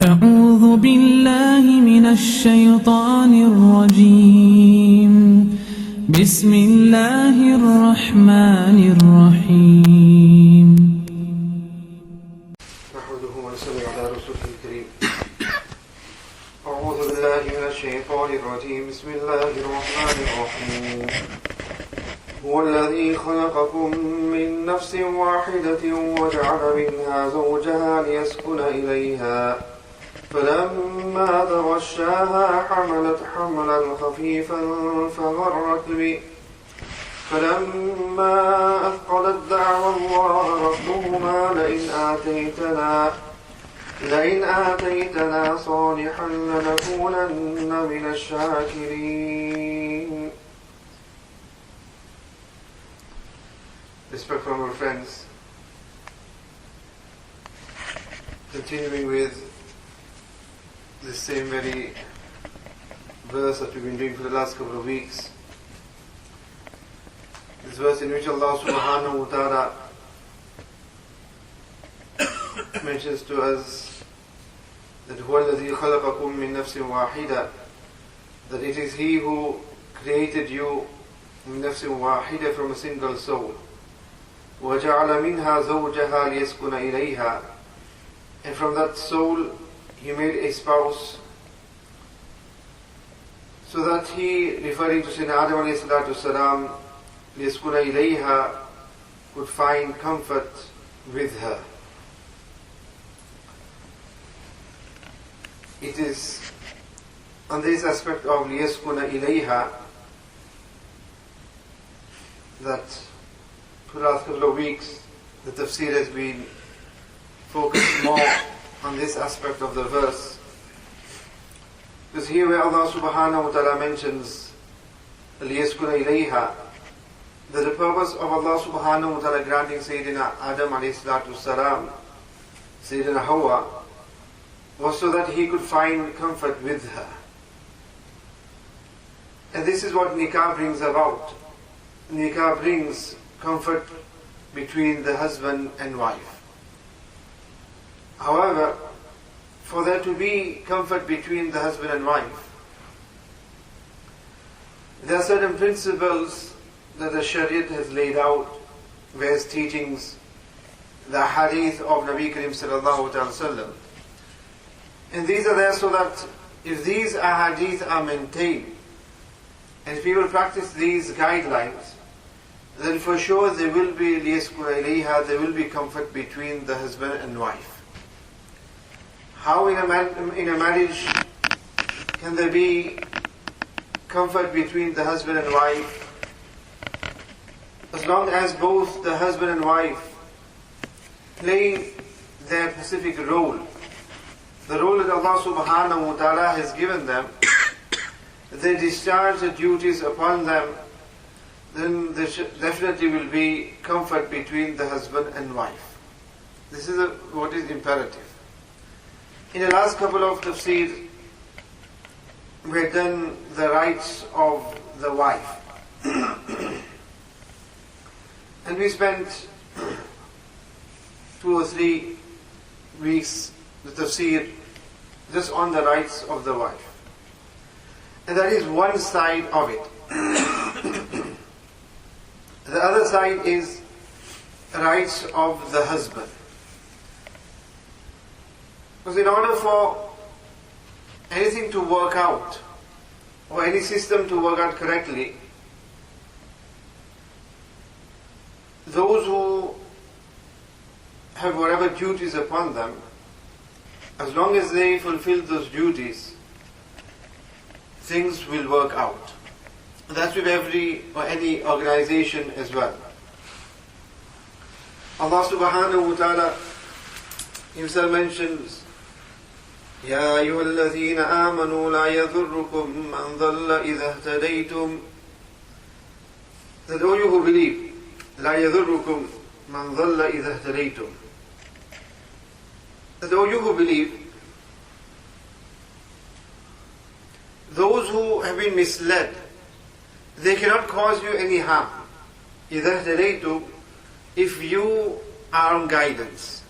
أعوذ بالله من الشيطان الرجيم بسم الله الرحمن الرحيم نحمده ونصلي على رسوله الكريم أعوذ بالله من الشيطان الرجيم بسم الله الرحمن الرحيم هو الذي خلقكم من نفس واحدة وجعل منها زوجها ليسكن إليها فلما تغشاها حملت حملا خفيفا فمرت به فلما أثقلت دعوا الله ربهما لئن آتيتنا صالحا لنكونن من الشاكرين. Respected our friends, continuing with the same very verse that we've been doing for the last couple of weeks. This verse in which Allah subhanahu wa ta'ala mentions to us that هُوَ الَّذِي خَلَقَكُم مِّن نَفْسٍ وَاحِدَةٍ, that it is He who created you مِّن نَفْسٍ وَاحِدَةٍ, from a single soul. وَجَعَلَ مِنْهَا زَوْجَهَا لِيَسْكُنَ إِلَيْهَا, and from that soul He made a spouse, so that he, referring to Sayyidina Adam alayhi salatu salam, لِيَسْكُنَ إِلَيْهَا, could find comfort with her. It is on this aspect of لِيَسْكُنَ إِلَيْهَا that for the last couple of weeks the tafsir has been focused more on this aspect of the verse. Because here where Allah subhanahu wa ta'ala mentions لِيَسْكُنَ إِلَيْهَا, that the purpose of Allah subhanahu wa ta'ala granting Sayyidina Adam alayhi salatu salam, Sayyidina Hawa, was so that he could find comfort with her. And this is what nikah brings about. Nikah brings comfort between the husband and wife. However, for there to be comfort between the husband and wife, there are certain principles that the Shariat has laid out, various teachings, the hadith of Nabi Karim sallallahu alaihi wasallam. And these are there so that if these ahadith are maintained, and if people practice these guidelines, then for sure there will be لِيَسْكُنَ إِلَيْهَا, there will be comfort between the husband and wife. How in a marriage can there be comfort between the husband and wife? As long as both the husband and wife play their specific role, the role that Allah subhanahu wa ta'ala has given them, they discharge the duties upon them, then there definitely will be comfort between the husband and wife. This is what is imperative. In the last couple of tafsir, we had done the rights of the wife. And we spent 2 or 3 weeks, the tafsir, just on the rights of the wife. And that is one side of it. The other side is rights of the husband. Because in order for anything to work out, or any system to work out correctly, those who have whatever duties upon them, as long as they fulfill those duties, things will work out. And that's with every or any organization as well. Allah subhanahu wa ta'ala Himself mentions, يا أيها الذين آمنوا لا يضركم من ضل إذا اهتديتم, that all you who believe, لا يضركم من ضل إذا اهتديتم, that all you who believe, those who have been misled, they cannot cause you any harm. إذا اهتديتم, if you are on guidance.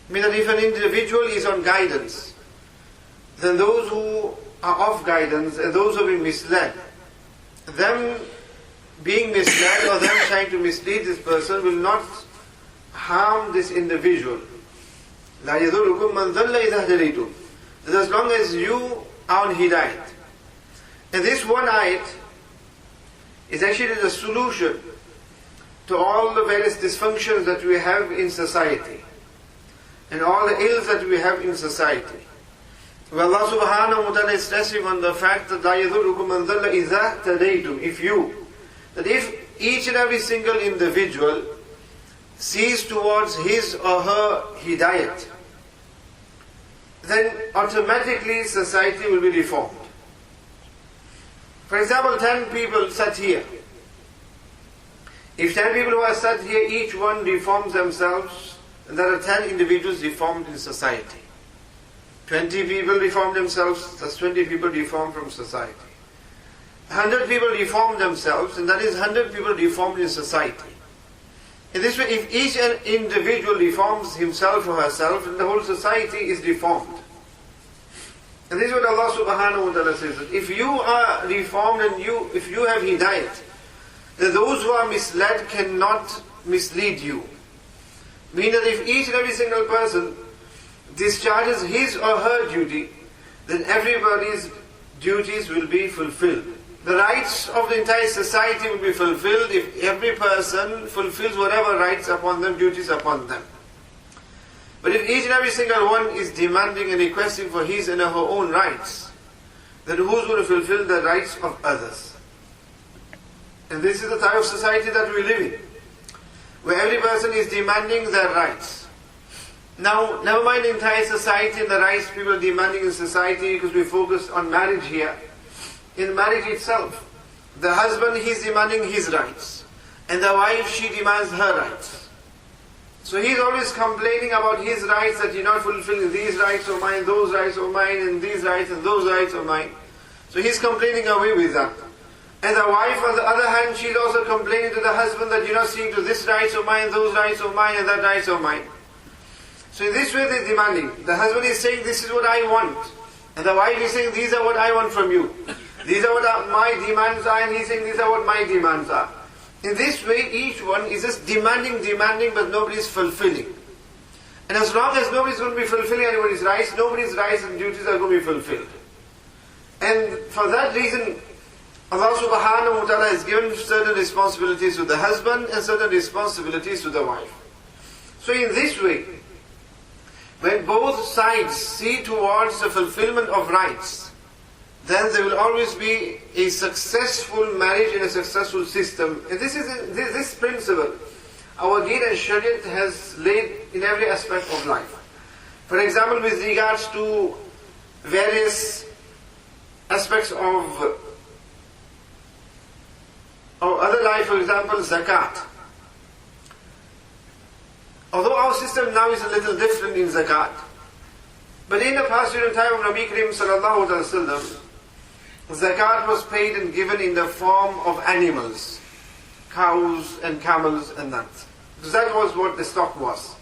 I mean that if an individual is on guidance, then those who are off guidance and those who have been misled, them being misled or them trying to mislead this person will not harm this individual. لا يضركم من ضل إذا هديتم. That as long as you are on hidayat. And this one ayat is actually the solution to all the various dysfunctions that we have in society and all the ills that we have in society. Where Allah subhanahu wa ta'ala is stressing on the fact that لا يضركم من ضل إذا هديتم. If each and every single individual sees towards his or her hidayat, then automatically society will be reformed. For example, 10 people sat here. If 10 people who are sat here, each one reforms themselves, and there are 10 individuals reformed in society. 20 people reform themselves, that's 20 people reformed from society. 100 people reform themselves, and that is 100 people reformed in society. In this way, if each individual reforms himself or herself, then the whole society is reformed. And this is what Allah subhanahu wa ta'ala says, that if you are reformed and if you have hidayat, then those who are misled cannot mislead you. Meaning that if each and every single person discharges his or her duty, then everybody's duties will be fulfilled. The rights of the entire society will be fulfilled if every person fulfills whatever rights upon them, duties upon them. But if each and every single one is demanding and requesting for his and her own rights, then who's going to fulfill the rights of others? And this is the type of society that we live in, where every person is demanding their rights. Now, never mind the entire society and the rights people are demanding in society, because we focus on marriage here. In marriage itself, the husband, he's demanding his rights, and the wife, she demands her rights. So he's always complaining about his rights, that you're not fulfilling these rights of mine, those rights of mine, and these rights and those rights of mine. So he's complaining away with that. And the wife, on the other hand, she's also complaining to the husband that you're not seeing to this rights of mine, those rights of mine, and that rights of mine. So in this way they're demanding. The husband is saying, this is what I want. And the wife is saying, these are what I want from you. These are what my demands are, and he's saying, these are what my demands are. In this way, each one is just demanding, but nobody is fulfilling. And as long as nobody is going to be fulfilling anybody's rights, nobody's rights and duties are going to be fulfilled. And for that reason, Allah subhanahu wa ta'ala has given certain responsibilities to the husband and certain responsibilities to the wife. So in this way, when both sides see towards the fulfillment of rights, then there will always be a successful marriage and a successful system. And this principle, our Deen and Shariat has laid in every aspect of life. For example, with regards to various aspects of other life, for example, zakat. Although our system now is a little different in zakat, but in the past during the time of Nabi Karim sallallahu alaihi wasallam, zakat was paid and given in the form of animals, cows and camels and that. Because that was what the stock was.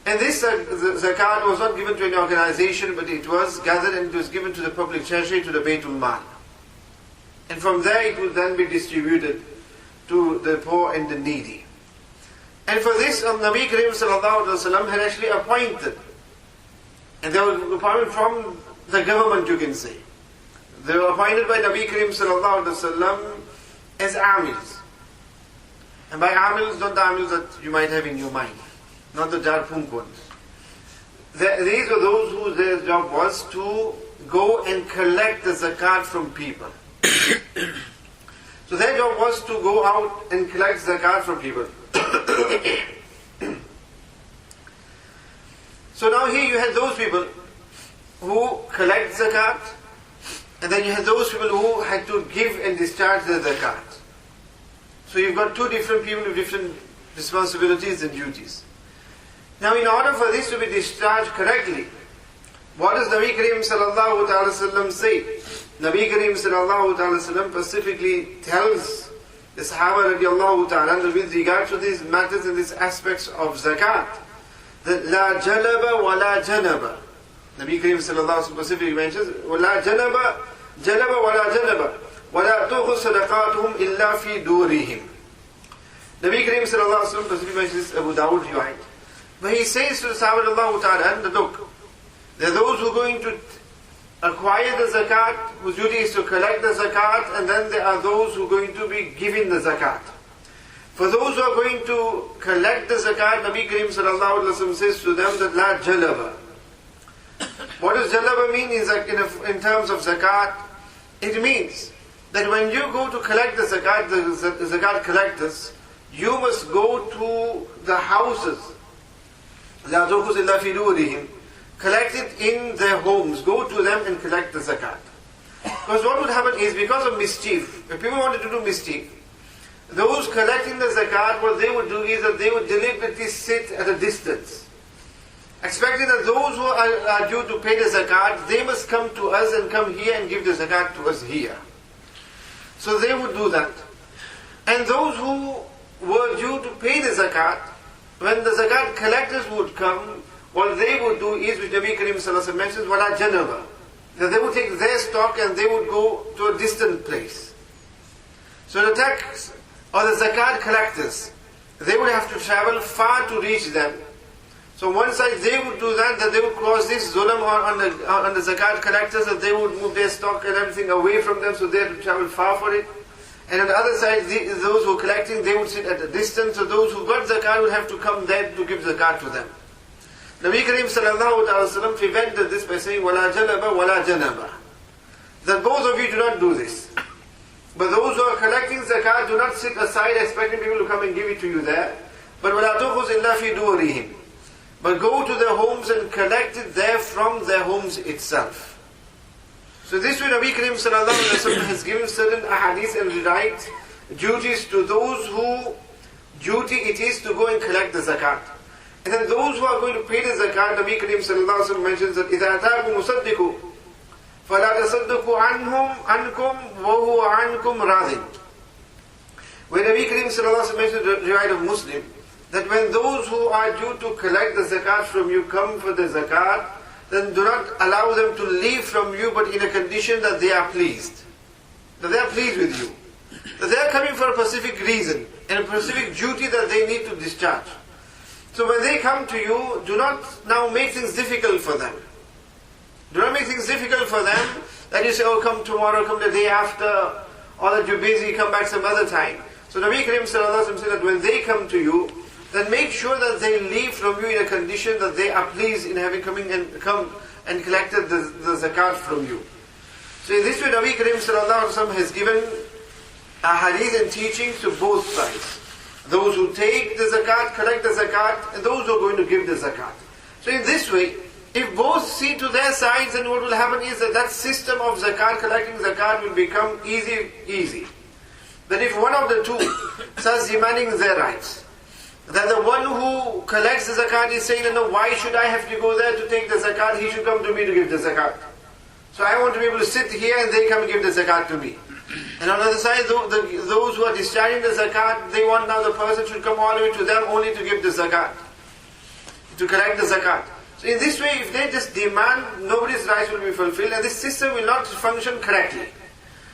And this zakat was not given to any organization, but it was gathered and it was given to the public treasury, to the Baytul Mal. And from there it would then be distributed to the poor and the needy. And for this, Nabi Karim sallallahu alaihi wasallam had actually appointed, and they were appointed from the government, you can say. They were appointed by Nabi Karim sallallahu alaihi wasallam as amils. And by amils, not the amils that you might have in your mind, not the jarpunk ones. These were those whose their job was to go and collect the zakat from people. So their job was to go out and collect zakat from people. So now here you had those people who collect zakat, and then you had those people who had to give and discharge the zakat. So you've got two different people with different responsibilities and duties. Now in order for this to be discharged correctly, what does Nabi Karim sallallahu ta'ala sallam say? Nabi Karim sallallahu ta'ala sallam specifically tells the Sahaba radiallahu ta'ala with regard to these matters and these aspects of zakat, that la jalaba wa la janaba. Nabi Kareem sallallahu alaihi wasallam specifically mentions, wa la jalaba wa la janaba, wa la tukhus sadaqatuhum illa fi durihim. Nabi Kareem sallallahu alaihi wasallam specifically mentions Abu Dawud riwayat. But he says to the Sahaba Allahu Ta'ala, look, there are those who are going to acquire the zakat, whose duty is to collect the zakat, and then there are those who are going to be giving the zakat. For those who are going to collect the zakat, Nabi Kareem sallallahu alaihi wasallam says to them that la jalaba. What does jalaba mean in terms of zakat? It means that when you go to collect the zakat, the zakat collectors, you must go to the houses. La tukhus illa fi durihim. Collect it in their homes. Go to them and collect the zakat. Because what would happen is, because of mischief, if people wanted to do mischief, those collecting the zakat, what they would do is that they would deliberately sit at a distance, expecting that those who are due to pay the zakat, they must come to us and come here and give the zakat to us here. So they would do that. And those who were due to pay the zakat, when the zakat collectors would come, what they would do is, which Nabi Kareem sallallahu alaihi wasallam mentions, wala janaba. That they would take their stock and they would go to a distant place. So the tax or the zakat collectors, they would have to travel far to reach them. So on one side they would do that they would cross this zulam on the zakat collectors, that they would move their stock and everything away from them, so they had to travel far for it. And on the other side, those who are collecting, they would sit at a distance, so those who got zakat would have to come there to give zakat to them. Nabi Kareem sallallahu alaihi wasallam prevented this by saying, wala jalaba wala janaba. That both of you do not do this. But those who are collecting zakat, do not sit aside expecting people to come and give it to you there. But wala tukhus illa fi durihim. But go to their homes and collect it there from their homes itself. So this way Nabi Kareem sallallahu alaihi wasallam has given certain ahadith and right duties to those who duty it is to go and collect the zakat. And then those who are going to pay the zakat, Nabi Kareem sallallahu alaihi wasallam mentions that إِذَا أَتَاكُمْ مُصَدِّقُ فَلَا تَصَدُّقُوا عَنْكُمْ وَهُوَ عَنْكُمْ رَاضٍ. When Nabi Kareem sallallahu alaihi wasallam mentions the riwayat of Muslim, that when those who are due to collect the zakat from you come for the zakat, then do not allow them to leave from you, but in a condition that they are pleased. That they are pleased with you. That they are coming for a specific reason and a specific duty that they need to discharge. So when they come to you, do not now make things difficult for them. Do not make things difficult for them, that you say, oh, come tomorrow, come the day after, or that you're busy, come back some other time. So Nabi Kareem sallallahu alaihi wasallam said that when they come to you, then make sure that they leave from you in a condition that they are pleased in having come and collected the zakat from you. So in this way, Nabi Kareem sallallahu alaihi wasallam has given a hadith and teachings to both sides. Those who take the zakat, collect the zakat, and those who are going to give the zakat. So in this way, if both see to their sides, then what will happen is that system of zakat, collecting zakat, will become easy. That if one of the two starts demanding their rights, that the one who collects the zakat is saying, no, why should I have to go there to take the zakat? He should come to me to give the zakat. So I want to be able to sit here and they come and give the zakat to me. And on the other side, those who are discharging the zakat, they want now the person should come all the way to them only to give the zakat, to collect the zakat. So in this way, if they just demand, nobody's rights will be fulfilled, and this system will not function correctly.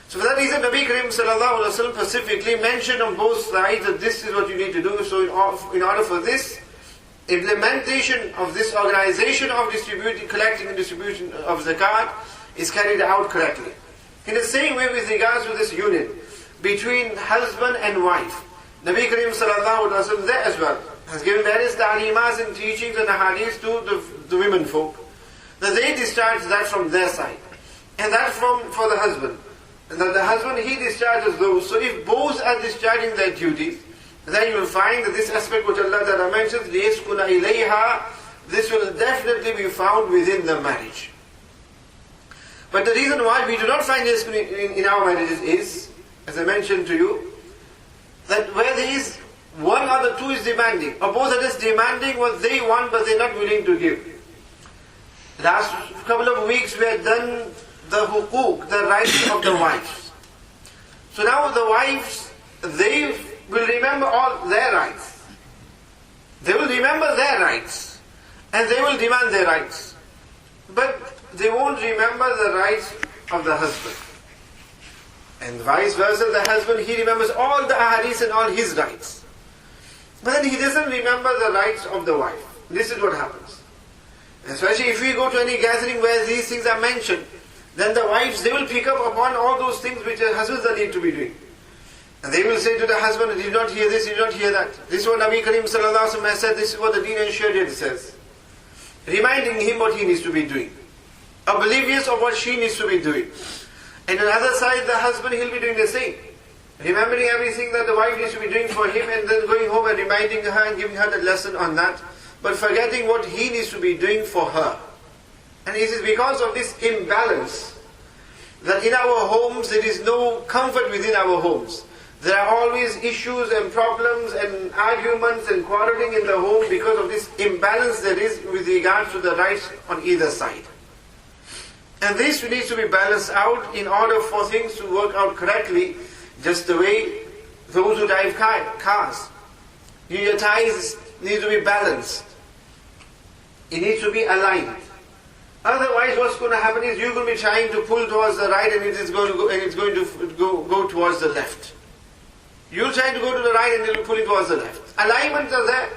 So for that reason, Nabi Kareem sallallahu alaihi wasallam specifically mentioned on both sides that this is what you need to do. So in order for this implementation of this organization of collecting and distribution of zakat is carried out correctly. In the same way with regards to this union between husband and wife, Nabi Kareem sallallahu alaihi wasallam there as well has given various ta'limas and teachings and hadiths to the women folk, that they discharge that from their side, and that for the husband. And that the husband, he discharges those. So if both are discharging their duties, then you will find that this aspect which Allah Ta'ala mentions, لِيَسْكُنَ إِلَيْهَا, this will definitely be found within the marriage. But the reason why we do not find this in our marriages is, as I mentioned to you, that where there is one or the two is demanding, or both are just demanding what they want but they're not willing to give. Last couple of weeks we had done the hukuk, the rights of the wives. So now the wives, they will remember all their rights. They will remember their rights. and they will demand their rights. But they won't remember the rights of the husband. And vice versa, the husband, he remembers all the ahadith and all his rights. But then he doesn't remember the rights of the wife. This is what happens. Especially if we go to any gathering where these things are mentioned, then the wives, they will pick up upon all those things which the husbands are need to be doing. And they will say to the husband, did not hear this, did not hear that. This is what Nabi Karim Sallallahu Alaihi Wasallam has said, this is what the Deen and Shariat says. Reminding him what he needs to be doing. Oblivious of what she needs to be doing. And on the other side, the husband, he'll be doing the same. Remembering everything that the wife needs to be doing for him, and then going home and reminding her and giving her the lesson on that, but forgetting what he needs to be doing for her. And it is because of this imbalance that in our homes there is no comfort within our homes. There are always issues and problems and arguments and quarreling in the home because of this imbalance there is with regards to the rights on either side. And this needs to be balanced out in order for things to work out correctly, just the way those who drive cars. Your tires need to be balanced. It needs to be aligned. Otherwise, what's going to happen is you're going to be trying to pull towards the right, and it's going to go towards the left. You're trying to go to the right, and it'll pull it towards the left. Alignments are there.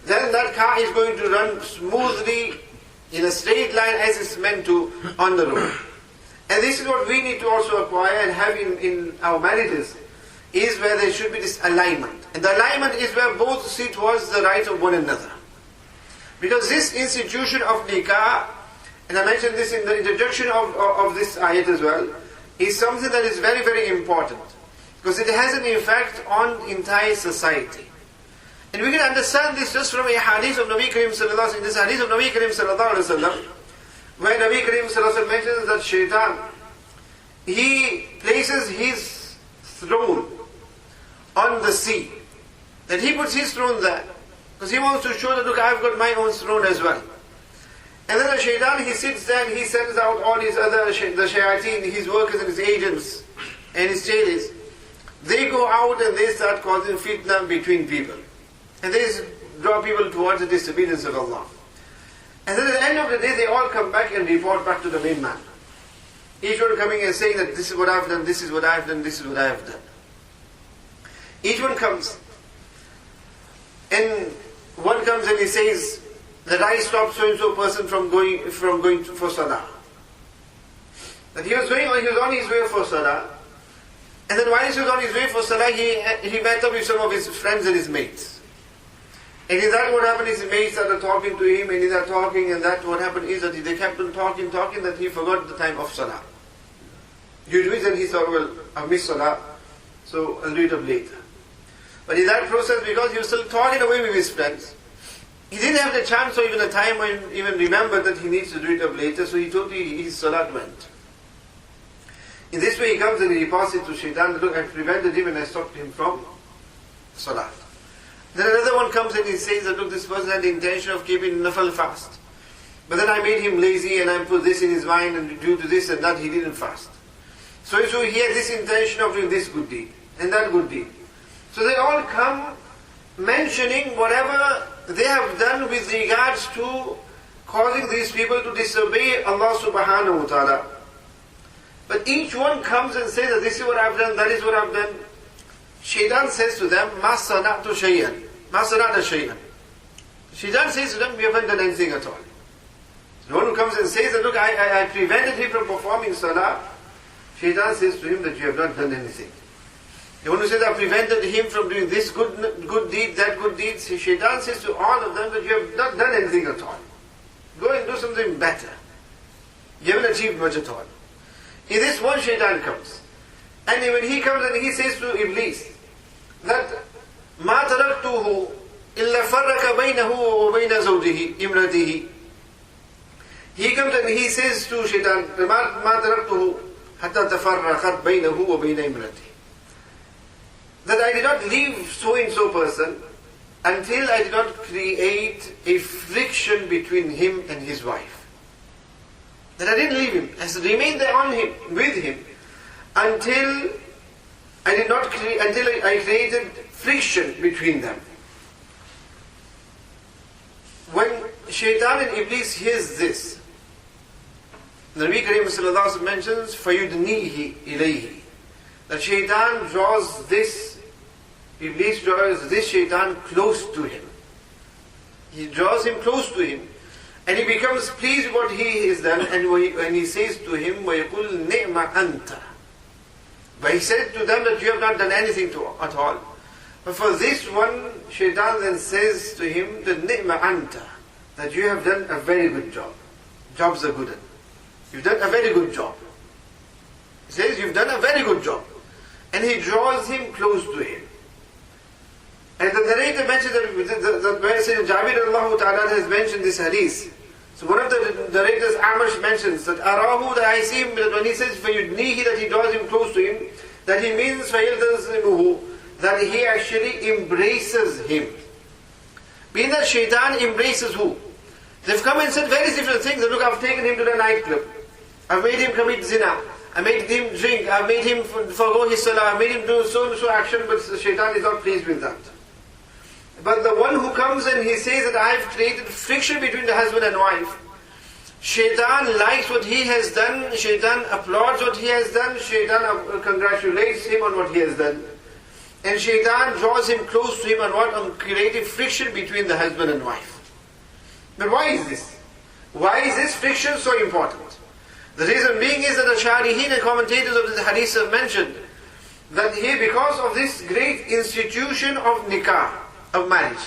Then that car is going to run smoothly in a straight line as it's meant to on the road. And this is what we need to also acquire and have in our marriages, is where there should be this alignment. And the alignment is where both see towards the rights of one another. Because this institution of nikah, and I mentioned this in the introduction of this ayat as well, is something that is very, very important. Because it has an effect on the entire society. And we can understand this just from a hadith of Nabi Karim Sallallahu Alaihi Wasallam. In this hadith of Nabi Karim Sallallahu Alaihi Wasallam, where Nabi Karim Sallallahu Alaihi Wasallam mentions that shaitan, he places his throne on the sea. That he puts his throne there. Because he wants to show that, look, I've got my own throne as well. And then the shaitan, he sits there and he sends out all his other, the shayateen, his workers and his agents and his jailers. They go out and they start causing fitna between people. And they draw people towards the disobedience of Allah. And then at the end of the day, they all come back and report back to the main man. Each one coming and saying that this is what I've done, this is what I've done, this is what I've done. Each one comes. And one comes and he says that I stopped so-and-so person from going for salah. That he was on his way for salah. And then while he was on his way for salah, he met up with some of his friends and his mates. And in that what happened is his mates started talking to him, and in that talking, and that what happened is that they kept on talking, that he forgot the time of salah. Due to which then he thought, well, I missed salah, so I'll do it up later. But in that process, because he was still talking away with his friends, he didn't have the chance or even the time or even remember that he needs to do it up later, so he totally, his salat went. In this way he comes and he reports it to shaitan, look, I prevented him and I stopped him from salat. Then another one comes and he says that, look, this person had the intention of keeping nafal fast. But then I made him lazy and I put this in his mind, and due to this and that he didn't fast. So he had this intention of doing this good deed and that good deed. So they all come mentioning whatever they have done with regards to causing these people to disobey Allah subhanahu wa ta'ala. But each one comes and says that this is what I've done, that is what I've done. Shaitan says to them, Ma sana'tu shay'an. Ma sana'ta shay'an. Shaitan says to them, we haven't done anything at all. The one who comes and says that, look, I prevented him from performing salah. Shaitan says to him that you have not done anything. The one who says I prevented him from doing this good deed, that good deed, Shaitan says to all of them that you have not done anything at all. Go and do something better. You haven't achieved much at all. In this one Shaitan comes. And when he comes and he says to Iblis that مَا تَرَكْتُهُ إِلَّا فَرَّكَ بَيْنَهُ وَبَيْنَ زَوْجِهِ إِمْرَتِهِ. He comes and he says to Shaitan, مَا تَرَكْتُهُ حَتَّى تَفَرَّقَتْ بَيْنَهُ وَبَيْنَ إِمْرَتِهِ. That I did not leave so-and-so person until I did not create a friction between him and his wife. That I didn't leave him. I remained there on him, with him, until I created friction between them. When Shaitan and Iblis hears this. The Nabi Kareem sallallahu alaihi wasallam mentions, فَيُدْنِيهِ إِلَيْهِ, that Shaitan draws this, Iblis draws this Shaitan close to him. He draws him close to him. And he becomes pleased with what he has done, and when he says to him, وَيَقُلْ نِعْمَ أَنْتَ, but he said to them that you have not done anything at all. But for this one, Shaitan then says to him, that نِعْمَ أَنْتَ, that you have done a very good job. Job's a good one. You've done a very good job. He says, you've done a very good job. And he draws him close to him. And the narrator mentioned that where Sayyidina Jabir radiallahu ta'ala has mentioned this hadith. So one of the narrators, Amash, mentions that Arahu, that I see him, that when he says فَيُدْنِيهِ, that he draws him close to him, that he means فَيَلْتَزِمُهُ, that he actually embraces him. Being that Shaitan embraces who? They've come and said various different things. That, look, I've taken him to the nightclub. I've made him commit zina. I made him drink. I've made him forgo his salah. I've made him do so and so action, but Shaitan is not pleased with that. But the one who comes and he says that I have created friction between the husband and wife. Shaitan likes what he has done. Shaitan applauds what he has done. Shaitan congratulates him on what he has done. And Shaitan draws him close to him on what? On creating friction between the husband and wife. But why is this? Why is this friction so important? The reason being is that the Sharihin and commentators of this hadith have mentioned that here, because of this great institution of nikah, of marriage,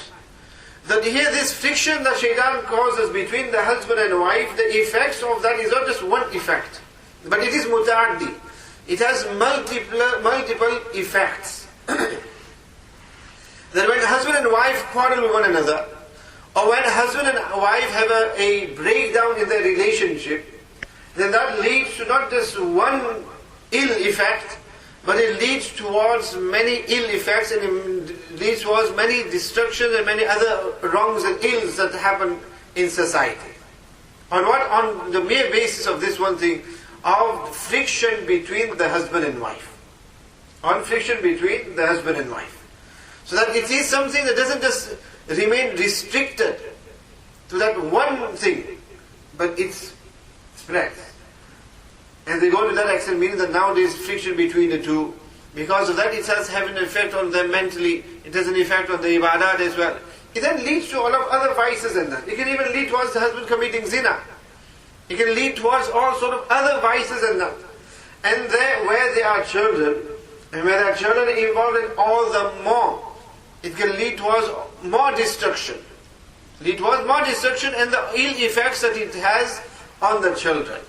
that here this friction that Shaitan causes between the husband and wife, the effects of that is not just one effect, but it is mutaaddi. It has multiple effects. That when husband and wife quarrel with one another, or when husband and wife have a breakdown in their relationship, then that leads to not just one ill effect, but it leads towards many ill effects, and it leads towards many destructions and many other wrongs and ills that happen in society. On what? On the mere basis of this one thing, of friction between the husband and wife. On friction between the husband and wife. So that it is something that doesn't just remain restricted to that one thing, but it spreads. And they go to that extent, meaning that now there is friction between the two. Because of that, it has an effect on them mentally. It has an effect on the ibadat as well. It then leads to all of other vices in that. It can even lead towards the husband committing zina. It can lead towards all sort of other vices in that. And there, where there are children, and where there are children involved in all the more, it can lead towards more destruction. Lead towards more destruction and the ill effects that it has on the children.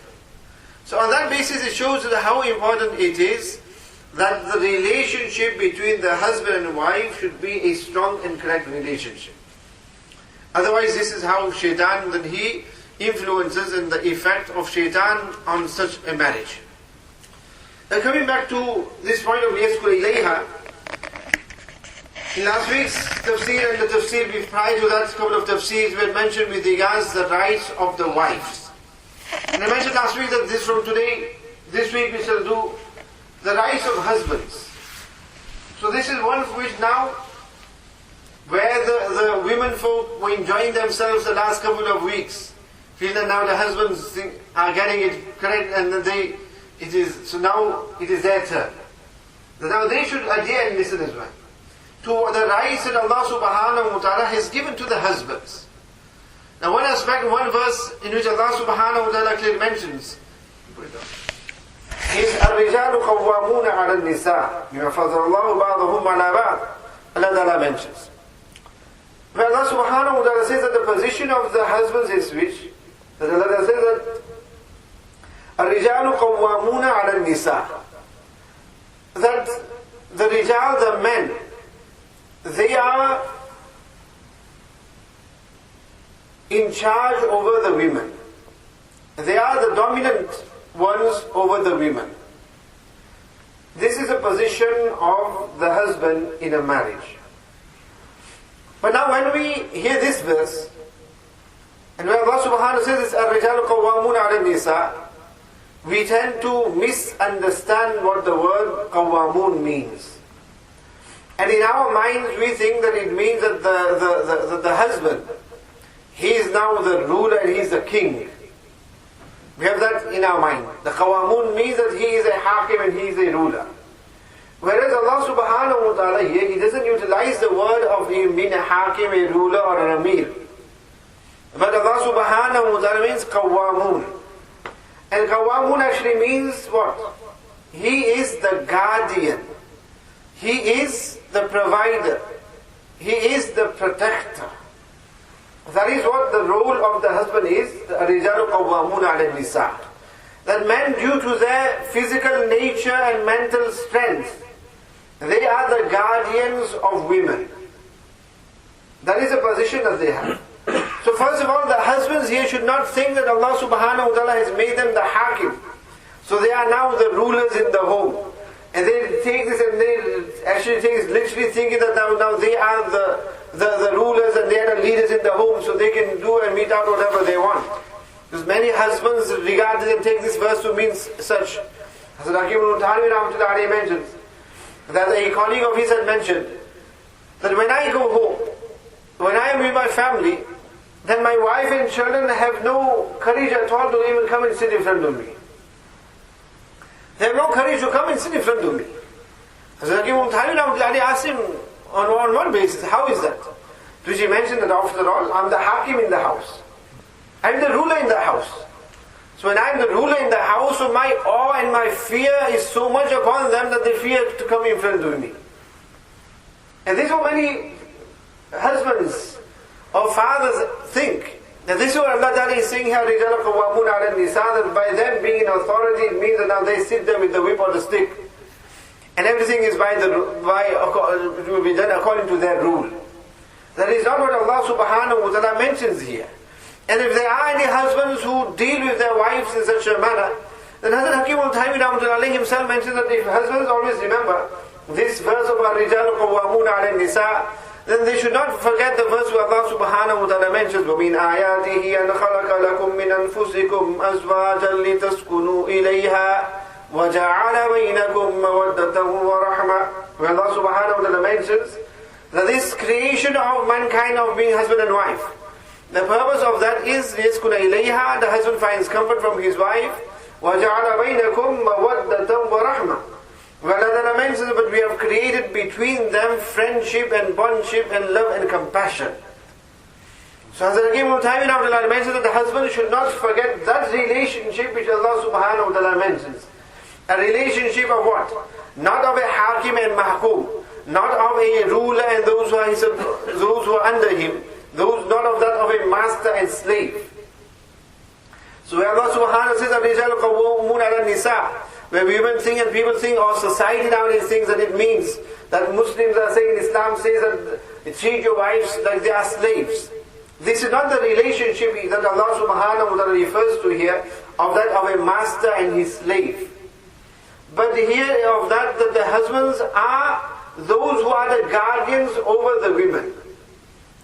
So on that basis, it shows how important it is that the relationship between the husband and wife should be a strong and correct relationship. Otherwise, this is how Shaitan, that he influences, and the effect of Shaitan on such a marriage. Now coming back to this point of Yaskur Ilayha, in last week's tafsir and the tafsir prior to that, couple of tafsirs were mentioned with regards to the rights of the wives. And I mentioned last week that this from today, this week we shall do the rights of husbands. So this is one for which now, where the women folk were enjoying themselves the last couple of weeks, feel that now the husbands are getting it correct, and that so now it is their turn. That now they should adhere and listen as well to the rights that Allah subhanahu wa ta'ala has given to the husbands. Now one aspect, one verse in which Allah subhanahu wa ta'ala clearly mentions is الرجال قوامون على النساء بما فضل الله بعضهم على بعض. Allah ta'ala mentions, where Allah subhanahu wa ta'ala says that the position of the husbands is which? That Allah ta'ala says that الرجال قوامون على النساء, that the rijal, the men, they are in charge over the women. They are the dominant ones over the women. This is a position of the husband in a marriage. But now when we hear this verse, and when Allah subhanahu wa ta'ala says, الرجال قوامون على النساء, we tend to misunderstand what the word قوامون means. And in our minds we think that it means that the husband he is now the ruler and he is the king. We have that in our mind. The Qawamun means that he is a Hakim and he is a ruler. Whereas Allah subhanahu wa ta'ala here, He doesn't utilize the word of him being a Hakim, a ruler or an Amir. But Allah subhanahu wa ta'ala means Qawamun. And Qawamun actually means what? He is the guardian. He is the provider. He is the protector. That is what the role of the husband is. الرِّجَالُ قَوَّامُونَ عَلَى النِّسَاءِ. That men, due to their physical nature and mental strength, they are the guardians of women. That is the position that they have. So first of all, the husbands here should not think that Allah subhanahu wa ta'ala has made them the hakim. So they are now the rulers in the home. And they take this and they actually take literally thinking that now they are the rulers and they are the leaders in the home, so they can do and mete out whatever they want. Because many husbands regard this and take this verse to mean such. Hadhrat Mufti Zubair mentions that a colleague of his had mentioned that when I go home, when I am with my family, then my wife and children have no courage at all to even come and sit in front of me. They have no courage to come and sit in front of me. Hadhrat Mufti Zubair asked him on what basis, how is that? So he mentioned that after all, I'm the hakim in the house. I'm the ruler in the house. So when I'm the ruler in the house, so my awe and my fear is so much upon them that they fear to come in front of me. And this is what many husbands or fathers think. That this is what Allah Ta'ala is saying here, رِجَالَ قَوَّامُونَ عَلَى النِّسَاءِ, that by them being in authority, it means that now they sit there with the whip or the stick. And everything is it will be done according to their rule. That is not what Allah subhanahu wa ta'ala mentions here. And if there are any husbands who deal with their wives in such a manner, then Hadhrat Hakim al-Taymi himself mentions that if husbands always remember this verse of الرِّجَالُ قَوَّامُونَ عَلَى النِّسَاءِ, then they should not forget the verse where Allah subhanahu wa ta'ala mentions وَمِنْ آيَاتِهِ أَنْ خَلَقَ لَكُم مِّنْ أَنفُسِكُمْ أَزْوَاجًا لِتَسْكُنُوا إِلَيْهَا وَجَعَلَ بَيْنَكُمْ مَوَدَّةً وَرَحْمَةً, where Allah subhanahu wa ta'ala mentions that this creation of mankind of being husband and wife, the purpose of that is يَسْكُنَ إِلَيْهَا, the husband finds comfort from his wife, وَجَعَلَ بَيْنَكُمْ مَوَدَّةً وَرَحْمَةً. Well, Allah mentions, but we have created between them friendship and bondship and love and compassion. So Hazrat Hakim al-Taymi mentions that the husband should not forget that relationship which Allah subhanahu wa ta'ala mentions. A relationship of what? Not of a hakim and mahkum, not of a ruler and those who are under him, not of that of a master and slave. So where Allah subhanahu wa ta'ala says, الرِّجَالُ قَوَّامُونَ عَلَى النِّسَاءِ, where women think and people think, or society nowadays thinks that it means that Muslims are saying, Islam says that treat your wives like they are slaves. This is not the relationship that Allah subhanahu wa ta'ala refers to here, of that of a master and his slave. But here of that the husbands are those who are the guardians over the women.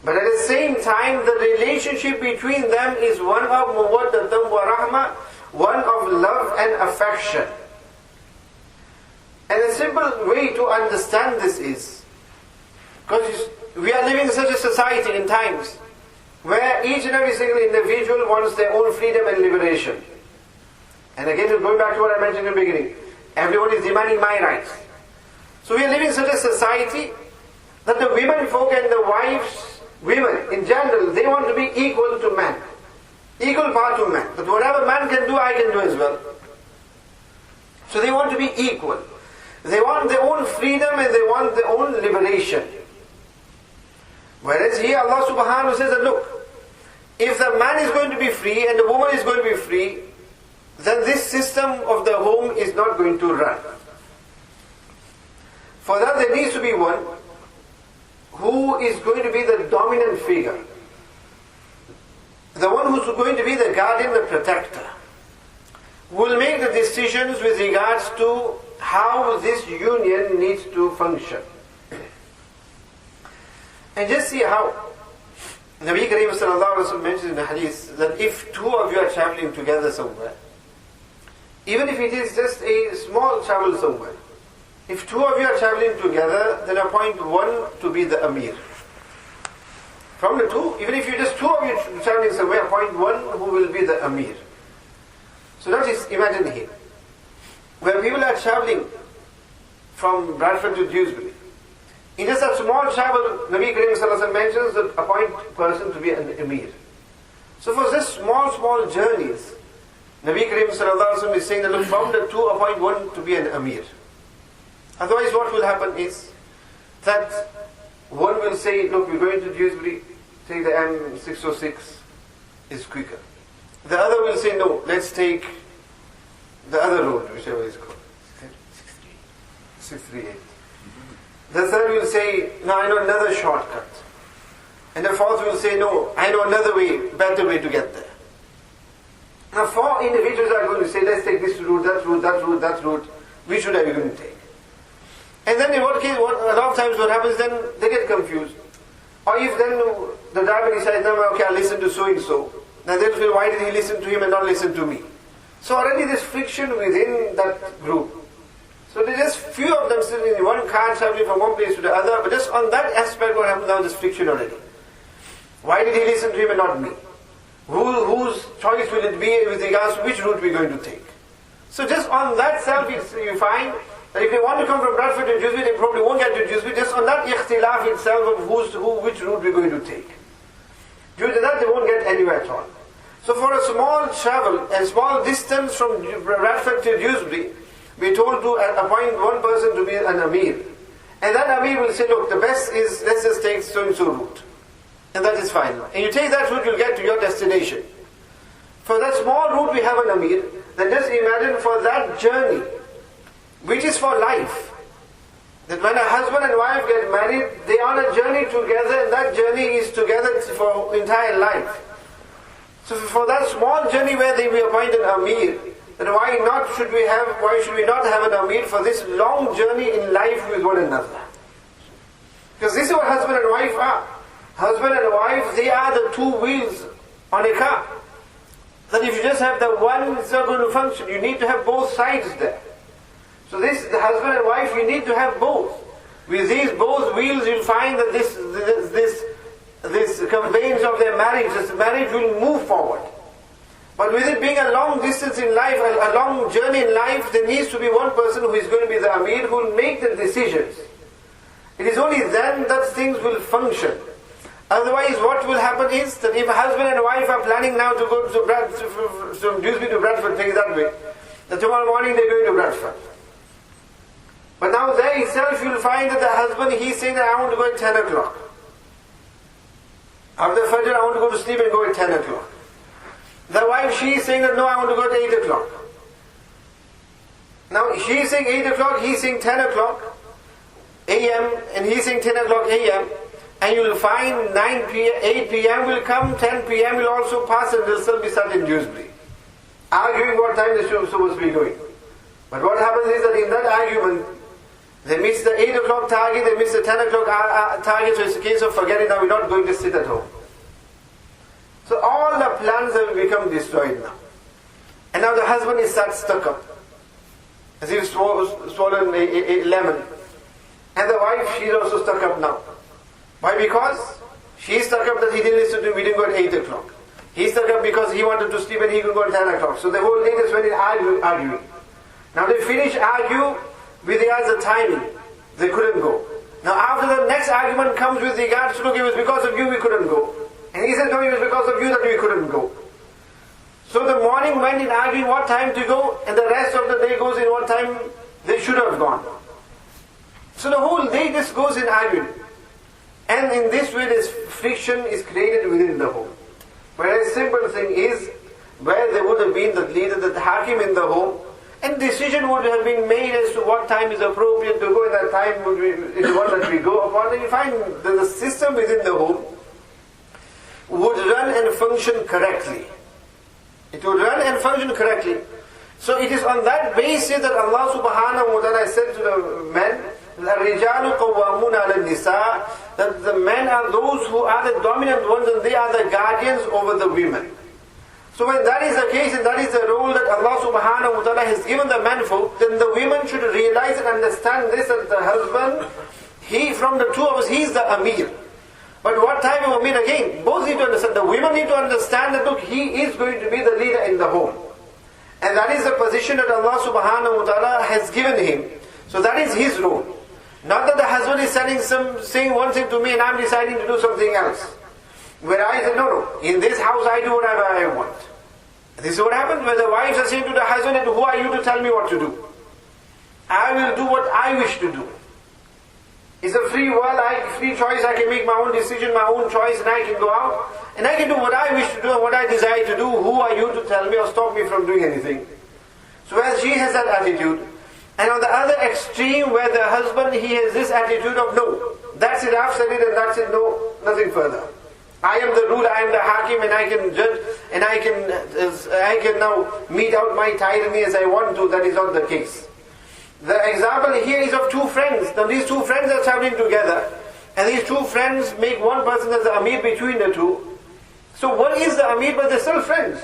But at the same time, the relationship between them is one of muwaddatam wa rahma, one of love and affection. And a simple way to understand this is, because we are living in such a society in times where each and every single individual wants their own freedom and liberation. And again, going back to what I mentioned in the beginning, everyone is demanding my rights. So we are living in such a society that the women folk and the wives, women in general, they want to be equal to men. Equal part to men. That whatever man can do, I can do as well. So they want to be equal. They want their own freedom and they want their own liberation. Whereas here Allah subhanahu wa ta'ala says that look, if the man is going to be free and the woman is going to be free, then this system of the home is not going to run. For that there needs to be one who is going to be the dominant figure. The one who's going to be the guardian, the protector. Will make the decisions with regards to how this union needs to function. And just see how Nabi Kareem sallallahu alaihi wasallam mentions in the hadith that if two of you are traveling together somewhere, even if it is just a small travel somewhere, if two of you are traveling together, then appoint one to be the Amir. From the two, even if you just two of you traveling somewhere, appoint one who will be the Amir. So now just imagine here, where people are traveling from Bradford to Dewsbury. In just a small travel, Nabi Karim Sallallahu Alaihi Wasallam mentions that appoint person to be an Amir. So for this small journeys, Nabi Karim Sallallahu Alaihi Wasallam is saying that look, from the two, appoint one to be an Amir. Otherwise what will happen is that one will say, look, we're going to Dewsbury, take the M606, is quicker. The other will say, no, let's take the other road, whichever is called. 638. The third will say, no, I know another shortcut. And the fourth will say, no, I know another way, better way to get there. Now four individuals are going to say, let's take this route, that route, that route, that route. Which route are we going to take? And then in what case, a lot of times what happens then, they get confused. Or if then the driver decides, no, okay, I'll listen to so-and-so. Now they'll feel, why did he listen to him and not listen to me? So already there's friction within that group. So there's just few of them sitting in one car traveling from one place to the other, but just on that aspect what happens now, there's friction already. Why did he listen to him and not me? Whose choice will it be with regards to which route we're going to take? So just on that self you find that if they want to come from Bradford to Dewsbury, they probably won't get to Dewsbury, just on that ikhtilaf itself of which route we're going to take. Due to that they won't get anywhere at all. So for a small travel, a small distance from Bradford to Dewsbury, we're told to appoint one person to be an Amir. And that Amir will say, look, the best is, let's just take so-and-so route. And that is fine. And you take that route, you'll get to your destination. For that small route we have an Amir, then just imagine for that journey, which is for life. That when a husband and wife get married, they are on a journey together, and that journey is together for entire life. So for that small journey where they will appoint an Amir, then why should we not have an Amir for this long journey in life with one another? Because this is what husband and wife are. Husband and wife, they are the two wheels on a car. That if you just have the one, it's not going to function. You need to have both sides there. So the husband and wife, you need to have both. With these both wheels, you'll find that this conveyance of their marriage, this marriage will move forward. But with it being a long distance in life, a long journey in life, there needs to be one person who is going to be the Amir, who will make the decisions. It is only then that things will function. Otherwise, what will happen is that if a husband and wife are planning now to go from Dewsbury to Bradford, take it that way, that tomorrow morning they're going to Bradford. But now there itself you'll find that the husband, he's saying that I want to go at 10 o'clock. After Fajr, I want to go to sleep and go at 10 o'clock. The wife, she's saying that no, I want to go at 8 o'clock. Now she's saying 8 o'clock, he's saying 10 o'clock a.m. and he's saying 10 o'clock a.m. And you will find 8 p.m. will come, 10 p.m. will also pass, and they'll still be sat in Dewsbury, arguing what time they're supposed to be going. But what happens is that in that argument, they miss the 8 o'clock target, they miss the 10 o'clock target, so it's a case of forgetting now, we're not going to sit at home. So all the plans have become destroyed now. And now the husband is stuck up, as if swollen a lemon. And the wife, she's also stuck up now. Why? Because she's stuck up that he didn't listen to him, we didn't go at 8 o'clock. He's stuck up because he wanted to sleep and he could go at 10 o'clock. So the whole day they spent in arguing. Now they finish argue with regards to the timing. They couldn't go. Now after the next argument comes with regards to, look, it was because of you we couldn't go. And he said, no, it was because of you that we couldn't go. So the morning went in arguing what time to go, and the rest of the day goes in what time they should have gone. So the whole day just goes in arguing. And in this way this friction is created within the home. Whereas simple thing is, where there would have been the leader, the hakim in the home, and decision would have been made as to what time is appropriate to go, and that time is the one that we go upon, and you find that the system within the home would run and function correctly. It would run and function correctly. So it is on that basis that Allah subhanahu wa ta'ala said to the men, الرِّجَالُ قَوَّامُونَ عَلَى النِّسَاءِ, that the men are those who are the dominant ones and they are the guardians over the women. So when that is the case and that is the role that Allah subhanahu wa ta'ala has given the men for, then the women should realize and understand this, that the husband, he from the two of us, he is the Amir. But what type of Amir again? Both need to understand. The women need to understand that look, he is going to be the leader in the home. And that is the position that Allah subhanahu wa ta'ala has given him. So that is his role. Not that the husband is saying one thing to me and I'm deciding to do something else. Where I say, no, in this house I do whatever I want. This is what happens when the wives are saying to the husband, who are you to tell me what to do? I will do what I wish to do. It's a free world, free choice. I can make my own decision, my own choice, and I can go out and I can do what I wish to do and what I desire to do. Who are you to tell me or stop me from doing anything? So as she has that attitude, and on the other extreme where the husband, he has this attitude of no, that's it, I've said it and that's it, no, nothing further. I am the ruler, I am the hakim, and I can judge, and I can now mete out my tyranny as I want to. That is not the case. The example here is of two friends. Now these two friends are traveling together, and these two friends make one person as the Amir between the two. So what is the Amir? But they're still friends.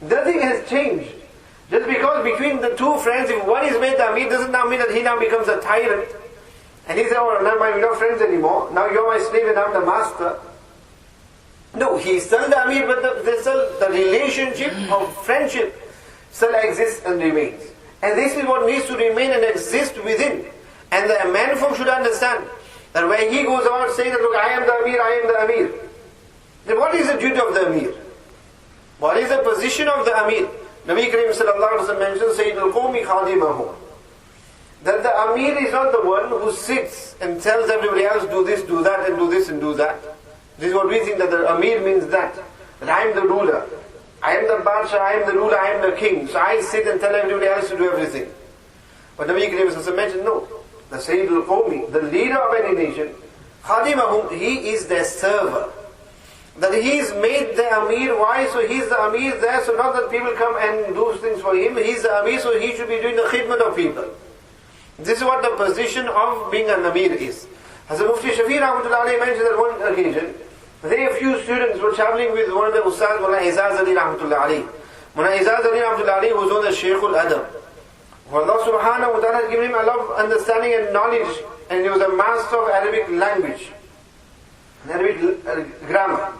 Nothing has changed. Just because between the two friends, if one is made the Amir, doesn't now mean that he now becomes a tyrant. And he says, oh, now we're not friends anymore. Now you're my slave and I'm the master. No, he's still the Amir, but the relationship of friendship still exists and remains. And this is what needs to remain and exist within. And the man folk should understand that when he goes out saying that, look, I am the Amir, I am the Amir. Then what is the duty of the Amir? What is the position of the Amir? Nabi Karim sallallahu alaihi wasallam mentions, Sayyidul Qawmi khadimahum. That the Amir is not the one who sits and tells everybody else, do this, do that, and do this and do that. This is what we think, that the Amir means that I am the ruler. I am the Badsha, I am the ruler, I am the king. So I sit and tell everybody else to do everything. But Nabi Karim sallallahu mentioned, no. The Sayyidul Qawmi, the leader of any nation, khadimahum, he is their server. That he is made the Amir. Why? So he is the Amir there, so not that people come and do things for him. He is the Amir, so he should be doing the khidmat of people. This is what the position of being an Amir is. As Mufti Shafi Rahmatullah Alayhi mentioned on one occasion, there a few students were traveling with one of the Ustaz, Mullah Izaz Ali Rahmatullah Alayhi. Mullah Izaz Ali Rahmatullah Alayhi was known as Shaykhul Adab. Allah subhanahu wa ta'ala had given him a lot of understanding and knowledge, and he was a master of Arabic language, Arabic grammar.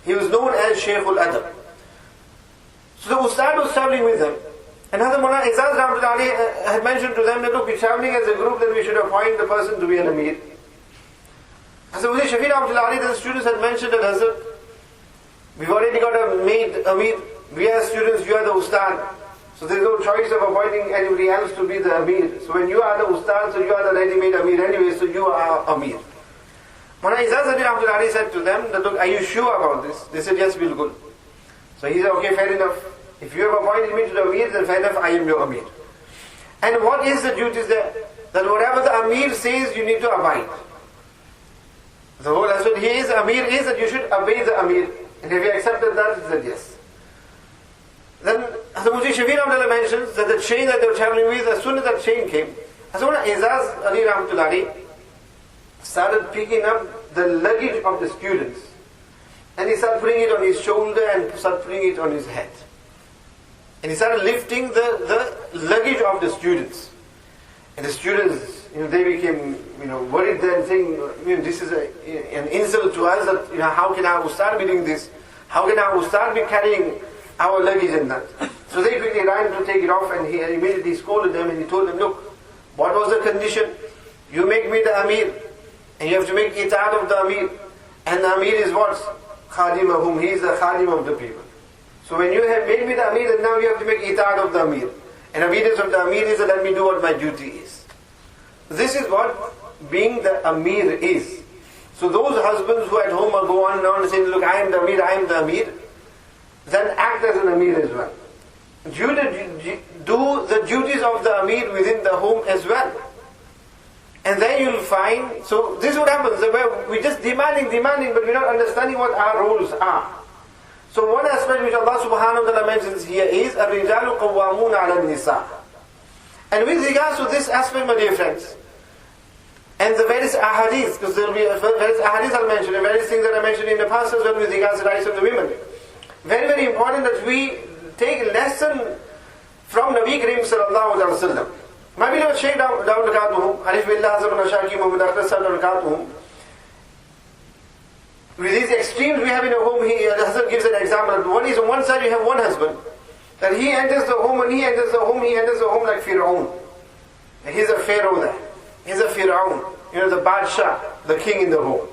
He was known as Shaykhul Adab. So the Ustad was traveling with them, and Hadhrat Mullah Izaz Rahmatullah Alayhi had mentioned to them that look, we're traveling as a group, then we should appoint the person to be an Amir. As Mufti Shafi Rahmatullah Alayhi, the students had mentioned that Hazrat, we've already got a maid Amir, we are students, you are the Ustad. So there's no choice of appointing anybody else to be the Amir. So when you are the Ustad, so you are the ready-made Amir anyway, so you are Amir. Mullah Izaz Ali Rahmatullah Alayhi said to them, that, look, are you sure about this? They said, yes, we'll go. So he said, okay, fair enough. If you have appointed me to the Amir, then fair enough, I am your Amir. And what is the duties there? That whatever the Amir says, you need to abide. The whole aspect here is, Amir is that you should obey the Amir. And if you accepted that, he said yes. Then Hazrat Mufti Shafi Rahmatullah mentions that the chain that they were traveling with, as soon as that chain came, Hazrat Izaz Ali Rahmatullah Alayhi started picking up the luggage of the students. And he started putting it on his shoulder and started putting it on his head. And he started lifting the luggage of the students. And the students, they became, worried then, saying, this is an insult to us, that, how can our Ustad be doing this? How can our Ustad be carrying our luggage and that? So they quickly ran to take it off, and he immediately scolded them, and he told them, look, what was the condition? You make me the Amir, and you have to make itaat of the Amir. And the Amir is what? Khadimahum, he is the Khadim of the people. So when you have made me the Amir, then now you have to make itaat of the Amir. And obedience of the Amir is that let me do what my duty is. This is what being the Amir is. So those husbands who at home are go on and on saying, look, I am the Amir, I am the Amir, then act as an Amir as well. Do the duties of the Amir within the home as well. And then you'll find, so this is what happens, we're just demanding, but we're not understanding what our roles are. So one aspect which Allah subhanahu wa ta'ala mentions here is, الرِّجَالُ قَوَّامُونَ عَلَى النِّسَاءِ. And with regards to this aspect, my dear friends, and the various ahadith, because there will be various ahadith I'll mention, and various things that I mentioned in the past as well with regards to the rights of the women. Very, very important that we take a lesson from Nabi Karim sallallahu alayhi wa sallam. My beloved Shaykh Dawud Rakatuhum, Arif Billah Hazrat Nashaki Muhammad Akhtar Sahib Rakatuhum, With these extremes we have in a home, the husband gives an example. One is on one side you have one husband, that he enters the home, he enters the home like Fir'aun. He's a pharaoh there. He's a Fir'aun. The Badshah, the king in the home.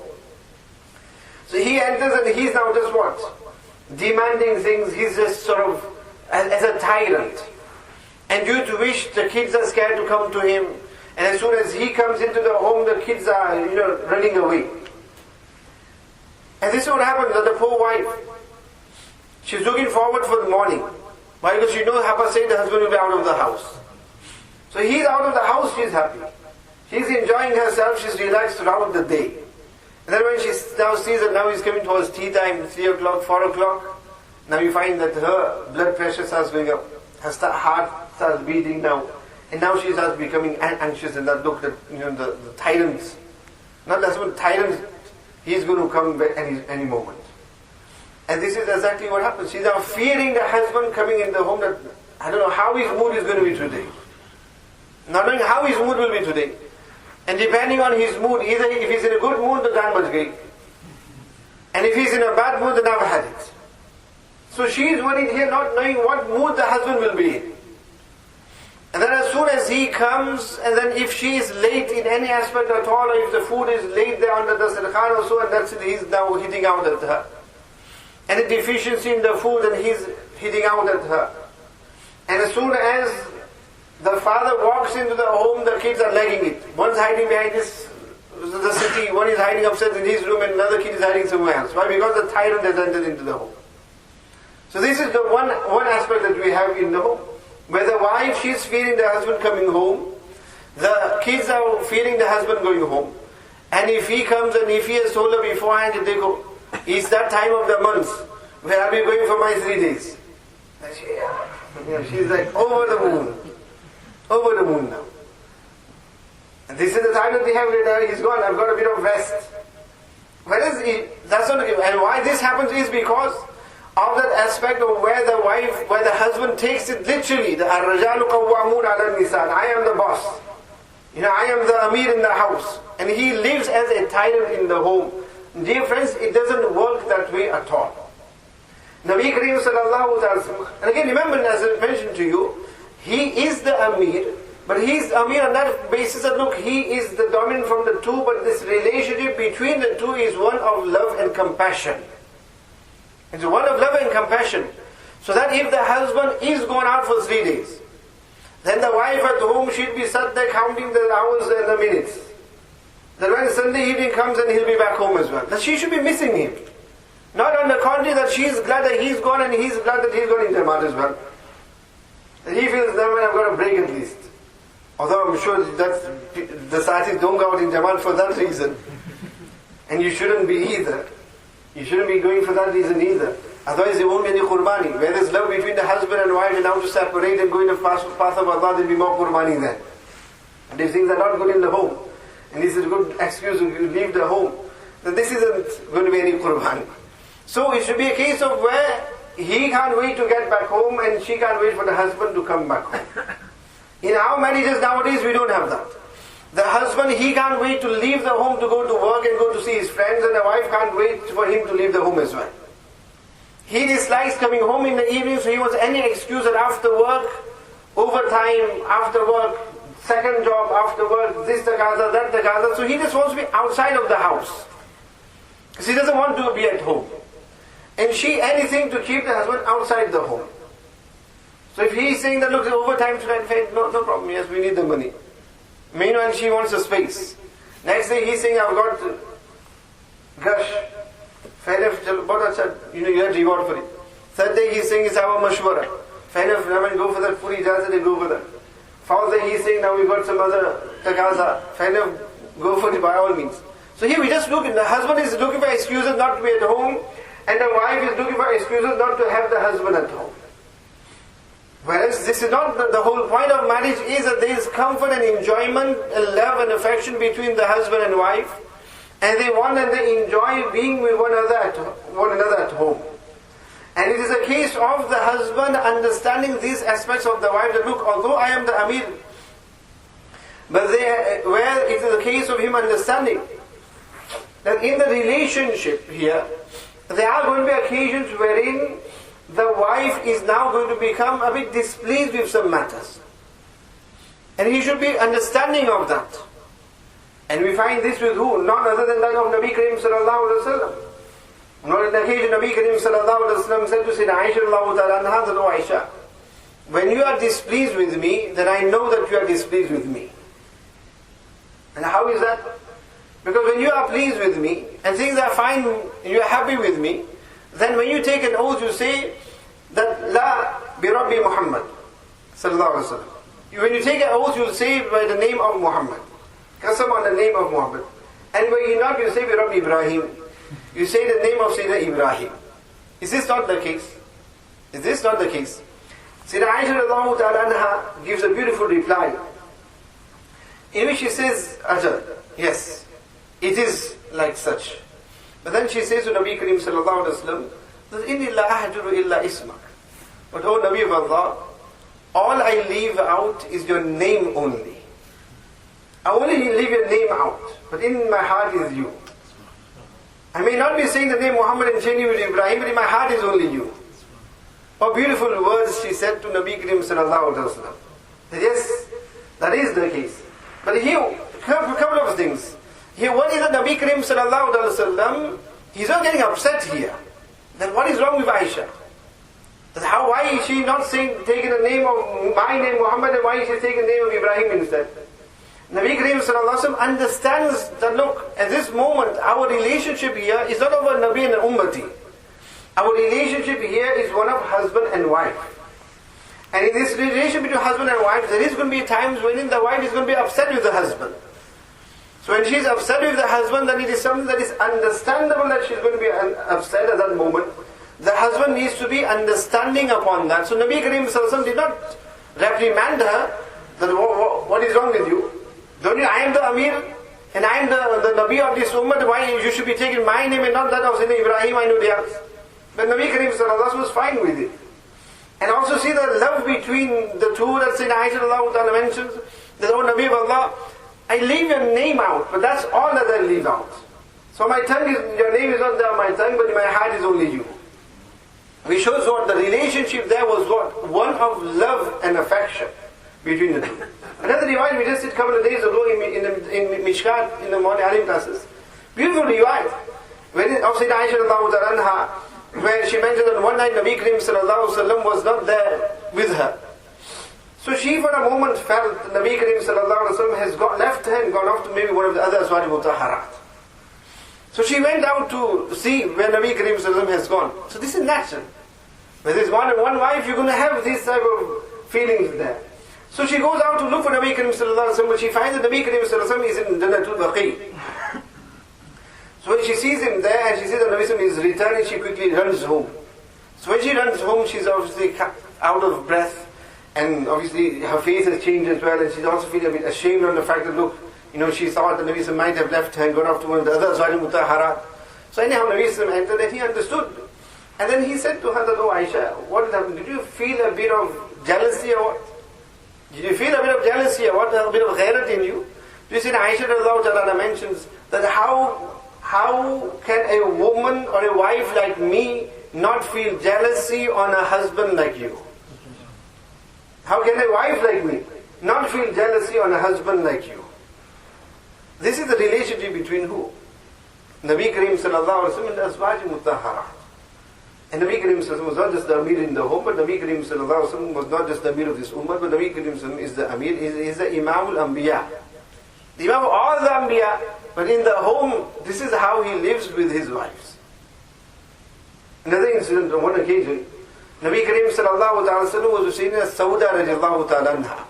So he enters and he's now just what? Demanding things. He's just sort of as a tyrant. And due to which the kids are scared to come to him. And as soon as he comes into the home, the kids are, running away. And this is what happens to the poor wife. She's looking forward for the morning. Why? Because she knows Hapa said the husband will be out of the house. So he's out of the house, she's happy. She's enjoying herself, she's relaxed throughout the day. And then when she now sees that now he's coming towards tea time, 3 o'clock, 4 o'clock, now you find that her blood pressure starts going up. Her heart starts beating now. And now she starts becoming anxious, and that look, the tyrants. Not that's what tyrants, he's going to come back any moment. And this is exactly what happens. She's now fearing the husband coming in the home, that I don't know how his mood is going to be today. Not knowing how his mood will be today. And depending on his mood, either if he's in a good mood, the time was great. And if he's in a bad mood, then I've had it. So she is worried here, not knowing what mood the husband will be in. And then as soon as he comes, and then if she is late in any aspect at all, or if the food is late there under the sadaqan or so, and that's it, he's now hitting out at her. Any deficiency in the food, and he's hitting out at her. And as soon as the father walks into the home, the kids are lagging it. One's hiding behind the city, one is hiding upstairs in his room, and another kid is hiding somewhere else. Why? Because the tyrant has entered into the home. So this is the one aspect that we have in the home. Where the wife, she's fearing the husband coming home. The kids are fearing the husband going home. And if he comes and if he has told her beforehand, if they go, it's that time of the month where I'll be going for my 3 days. And she's like over the moon. Over the moon now. And this is the time that they have, he's gone, I've got a bit of rest. Whereas that's not, and why this happens is because of that aspect of where the husband takes it literally. The Ar-Rajalu Qawwamun ala Nisa. I am the boss. I am the Amir in the house. And he lives as a tyrant in the home. Dear friends, it doesn't work that way at all. Nabi Kareem sallallahu alaihi wasallam. And again, remember, as I mentioned to you, he is the Amir. But he's Amir on that basis that look, he is the dominant from the two, but this relationship between the two is one of love and compassion. It's one of love and compassion. So that if the husband is gone out for 3 days, then the wife at home should be sat there counting the hours and the minutes. That when Sunday evening comes and he'll be back home as well. That she should be missing him. Not on the contrary that she is glad that he's gone and he's glad that he's gone in Jamaat as well. That he feels that when I've got a break at least. Although I'm sure that the Satis don't go out in Jamaat for that reason. And you shouldn't be either. You shouldn't be going for that reason either. Otherwise there won't be any qurbani. Where there's love between the husband and wife and now to separate and go in the path of Allah, there'll be more qurbani then. And if things are not good in the home, and this is a good excuse to leave the home, then this isn't going to be any qurbani. So it should be a case of where he can't wait to get back home and she can't wait for the husband to come back home. In our marriages nowadays we don't have that. The husband, he can't wait to leave the home to go to work and go to see his friends, and the wife can't wait for him to leave the home as well. He dislikes coming home in the evening, so he wants any excuse that after work, overtime, after work, second job, after work, this taqaza, that taqaza. So he just wants to be outside of the house. Because he doesn't want to be at home. And she, anything to keep the husband outside the home. So if he's saying that, look, overtime tonight, no problem, yes, we need the money. Meanwhile, she wants a space. Next day he's saying, I've got gush. Fair enough, you have reward for it. Third day he's saying, it's our mashwara. Fair enough, go for that, puri ijazat, they go for that. Fourth day he's saying, now we've got some other taqaza. Fair enough, go for it by all means. So here we just look, the husband is looking for excuses not to be at home, and the wife is looking for excuses not to have the husband at home. Whereas this is not the whole point of marriage is that there is comfort and enjoyment and love and affection between the husband and wife, and they want and they enjoy being with one another at home. And it is a case of the husband understanding these aspects of the wife, that look, although I am the Amir, but where it is a case of him understanding that in the relationship here, there are going to be occasions wherein the wife is now going to become a bit displeased with some matters. And he should be understanding of that. And we find this with who? None other than that of Nabi Karim sallallahu alaihi wasallam. On an occasion, Nabi Karim sallallahu alaihi wasallam said to Sayyidina Aisha radiallahu ta'ala anha, that, "O Aisha, when you are displeased with me, then I know that you are displeased with me." And how is that? Because when you are pleased with me, and things are fine, you are happy with me, then when you take an oath, you say that, "La bi Rabbi Muhammad sallallahu alaihi wasallam." When you take an oath, you say by the name of Muhammad. Qasam on the name of Muhammad. And when you not, you say by Rabbi Ibrahim. You say the name of Sayyidina Ibrahim. Is this not the case? Is this not the case? Sayyidina Aisha radiallahu ta'ala anha gives a beautiful reply, in which she says, "Ajal, yes, it is like such." But then she says to Nabi Karim sallallahu alaihi wasallam, that, "Inni la ahjuru illa ismak." But O Nabi of Allah, all I leave out is your name only. I only leave your name out, but in my heart is you. I may not be saying the name Muhammad and changing with Ibrahim, but in my heart is only you. What beautiful words she said to Nabi Karim sallallahu alaihi wasallam. Yes, that is the case. But here, a couple of things. Here, what is the Nabi Karim sallallahu alaihi wasallam? He's not getting upset here. Then what is wrong with Aisha? Why is she not taking the name of my name Muhammad, and why is she taking the name of Ibrahim instead? Nabi Karim sallallahu alaihi wasallam understands that, look, at this moment our relationship here is not over Nabi and Ummati. Our relationship here is one of husband and wife. And in this relationship between husband and wife, there is going to be times when the wife is going to be upset with the husband. So when she is upset with the husband, then it is something that is understandable that she is going to be upset at that moment. The husband needs to be understanding upon that. So Nabi Karim sallallahu alaihi wasallam did not reprimand her that, "What is wrong with you? Don't you, I am the Amir and I am the Nabi of this Ummah, why you should be taking my name and not that of Sayyidina Ibrahim, I know theirs." But Nabi Karim sallallahu alaihi wasallam was fine with it. And also see the love between the two that Sayyidina Aisha radiallahu ta'ala mentions, that, "O Nabi of Allah, I leave your name out, but that's all that I leave out. So my tongue is, your name is not there on my tongue, but in my heart is only you." Which shows what the relationship there was, what? One of love and affection between the two. Another riwayat we just did a couple of days ago in Mishkat, in the morning Alim classes. Beautiful riwayat. Of Sayyidina Aisha radiallahu ta'ala anha, where she mentioned that one night Nabi Karim sallallahu alaihi wasallam was not there with her. So she for a moment felt Nabi Karim sallallahu alaihi wasallam has left her and gone off to maybe one of the other Azwaj Mutahharat. So she went out to see where Nabi Karim sallallahu alaihi wasallam has gone. So this is natural. When there's one wife, you're going to have these type of feelings there. So she goes out to look for Nabi Karim sallallahu alaihi wasallam, but she finds that Nabi Karim sallallahu alaihi wasallam is in Jannatul Baqi. So when she sees him there and she sees that Nabi sallallahu alaihi wasallam is returning, she quickly runs home. So when she runs home, she's obviously out of breath, and obviously her face has changed as well, and she's also feeling a bit ashamed on the fact that, look, she thought that Nabi sallallahu alaihi wasallam might have left her and gone off to one of the other Azwaj Mutahharat. So anyhow, Nabi sallallahu alaihi wasallam entered and he understood. And then he said to her that, "Oh Aisha, what happened? Did you feel a bit of jealousy or what? Did you feel a bit of jealousy or what? A bit of ghairat in you?" You see, Aisha radiallahu ta'ala mentions that how can a woman or a wife like me not feel jealousy on a husband like you? How can a wife like me not feel jealousy on a husband like you? This is the relationship between who? Nabi Karim sallallahu alaihi wasallam and Azwaj Mutahharat. And Nabi Karim sallallahu alaihi wasallam was not just the Amir in the home, but Nabi Karim sallallahu alaihi wasallam was not just the Amir of this ummah, but Nabi Karim sallallahu alaihi wasallam is the Amir, is the Imam al-Anbiya. The Imam of all the Anbiya, but in the home, this is how he lives with his wives. Another incident, on one occasion, Nabi Karim sallallahu alaihi wasallam was seen as Sauda radiallahu ta'ala anha.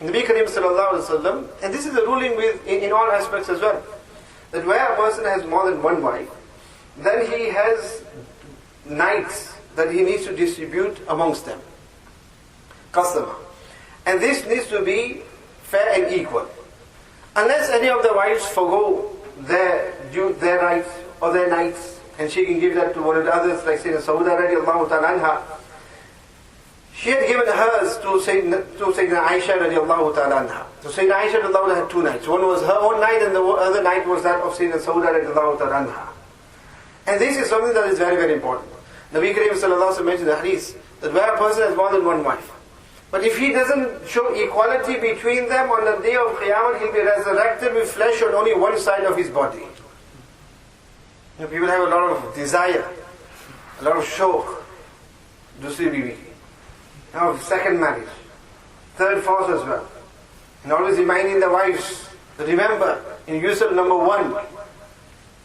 Nabi Karim sallallahu alaihi wasallam, and this is a ruling in all aspects as well, that where a person has more than one wife, then he has nights that he needs to distribute amongst them. Customer. And this needs to be fair and equal. Unless any of the wives forgo their rights or their nights, and she can give that to one of the others, like say Sauda radiallahu ta'ala anha, she had given hers to Sayyidina Aisha radiallahu ta'ala anha. So Sayyidina Aisha radiallahu anha had 2 nights. One was her own night and the other night was that of Sayyidina Sauda radiallahu ta'ala anha. And this is something that is very, very important. Nabi Kareem sallallahu alaihi wasallam mentioned in the hadith that where a person has more than one wife, but if he doesn't show equality between them on the day of Qiyamah, he'll be resurrected with flesh on only one side of his body. People have a lot of desire, a lot of shauq, dusri bibi. Now, second marriage, third, fourth as well. And always reminding the wives, remember, in usul number 1,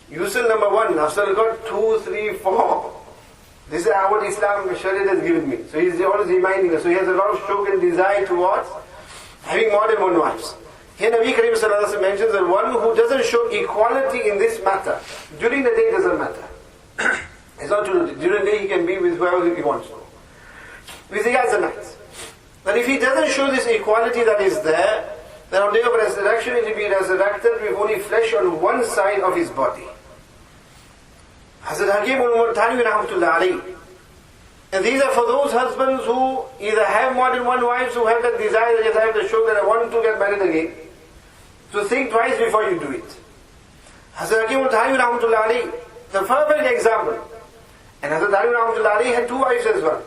Afsal got 2, 3, 4. This is what Islam Shariat has given me. So he's always reminding us. So he has a lot of shauq and desire towards having more than one wife. Here Nabi Kareem sallallahu alaihi wasallam mentions that one who doesn't show equality in this matter, during the day doesn't matter. It's not true. During the day he can be with whoever he wants to. With regards to nights. But if he doesn't show this equality that is there, then on the day of resurrection he will be resurrected with only flesh on one side of his body. Hazrat Hakim al-Murtani rahmatullah alayhi. And these are for those husbands who either have more than one wife, who have that desire, that have the show that I want to get married again. So think twice before you do it. Hazrat Hakim al-Murtani rahmatullah alayhi, the perfect example. And Hazrat Hakim rahmatullah alayhi had 2 wives as well.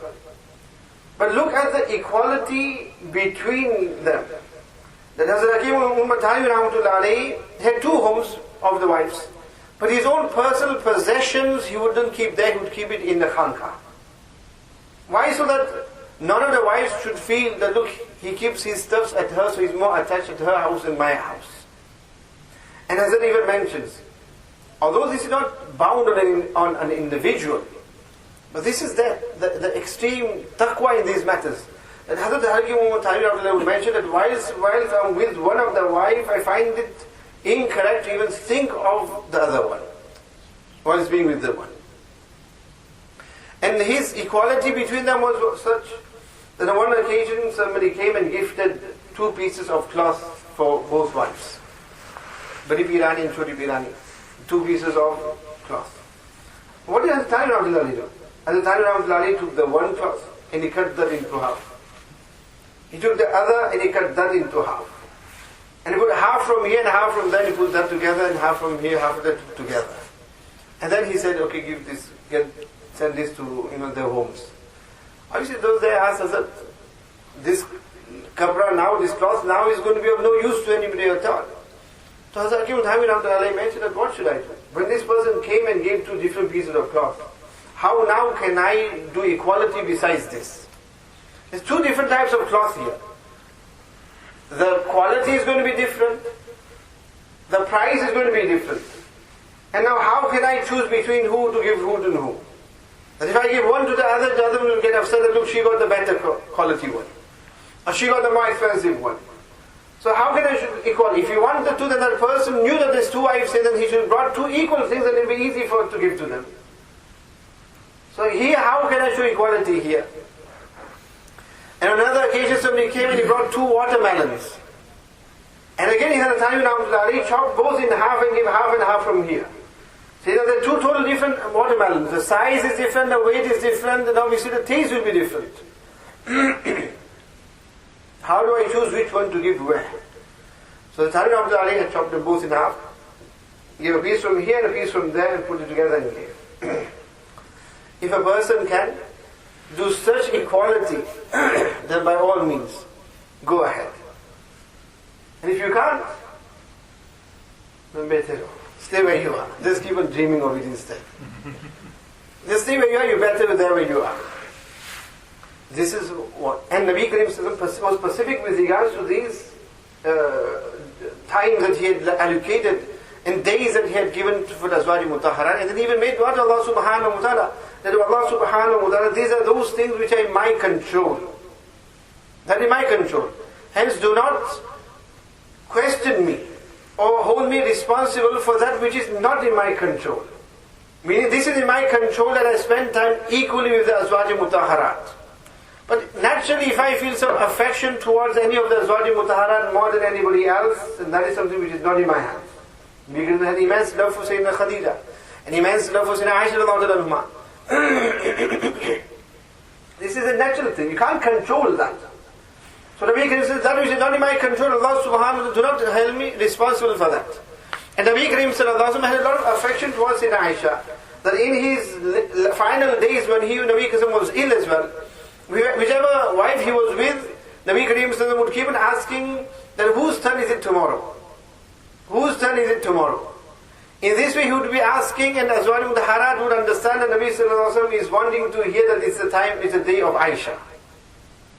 But look at the equality between them. That Hazrat Hakim al-Murtani rahmatullah alayhi had 2 homes of the wives. But his own personal possessions he wouldn't keep there, he would keep it in the khanqa. Why? So that none of the wives should feel that, look, he keeps his stuffs at her, so he's more attached to her house than my house. And as it even mentions, although this is not bound on an individual, but this is the extreme taqwa in these matters. That Hadhrat Hakim al-Mutahhir would mention that whilst I'm with one of the wife, I find it incorrect to even think of the other one whilst being with the one. And his equality between them was such that on one occasion somebody came and gifted 2 pieces of cloth for both wives. Bari Pirani and Choti Pirani. 2 pieces of cloth. What did Hazrat Thani Rahmatullahi do? Hazrat Thani Rahmatullahi took the one cloth and he cut that into half. He took the other and he cut that into half. And he put half from here and half from there, he put that together, and half from here, half of that together. And then he said, okay, give this, send this to their homes. Obviously those they asked us that this kapra now, this cloth now is going to be of no use to anybody at all. So Hazrat Hakim al-Mutahhir mentioned that what should I do? When this person came and gave 2 different pieces of cloth, how now can I do equality besides this? There's 2 different types of cloth here. The quality is going to be different. The price is going to be different. And now how can I choose between who to give who to who? That if I give one to the other will get upset that, look, she got the better quality one. Or she got the more expensive one. So how can I show equality? If you want the 2, then that person knew that there's 2 wives, then he should have brought 2 equal things and it will be easy for to give to them. So here, how can I show equality here? And on another occasion, somebody came and he brought 2 watermelons. And again, he had a time he chopped both in half and gave half and half from here. So there are 2 total different watermelons. The size is different, the weight is different, and obviously the taste will be different. How do I choose which one to give where? So the Tari Rahmatullahi had chopped them both in half. He gave a piece from here and a piece from there and put it together and gave. If a person can do such equality, then by all means, go ahead. And if you can't, then better stay where you are. Just keep on dreaming of it instead. Just stay where you are, you're better there where you are. This is what. And Nabi Kareem was specific with regards to these times that he had allocated and days that he had given for the Azwaj Mutahharat. And then he even made dua to Allah subhanahu wa ta'ala. That Allah subhanahu wa ta'ala, these are those things which are in my control. That in my control. Hence do not question me or hold me responsible for that which is not in my control. Meaning this is in my control that I spend time equally with the Azwaj Mutahharat. But naturally if I feel some affection towards any of the Azwaj Mutahharat more than anybody else, then that is something which is not in my hands. Because I had immense love for Sayyidina Khadija, and immense love for Sayyidina Aisha radiallahu anha. This is a natural thing. You can't control that. So Nabi Karim says, that which is not in my control, Allah subhanahu wa ta'ala, do not hold me responsible for that. And Nabi Karim sallallahu alaihi wasallam had a lot of affection towards Sayyidina Aisha. That in his final days when Nabi Karim was ill as well, whichever wife he was with, Nabi Karim sallallahu alaihi wasallam would keep on asking that whose turn is it tomorrow? Whose turn is it tomorrow? In this way he would be asking, and Azwaj Mutahharat would understand that Nabi sallallahu alaihi wasallam is wanting to hear that it's the time, it's the day of Aisha.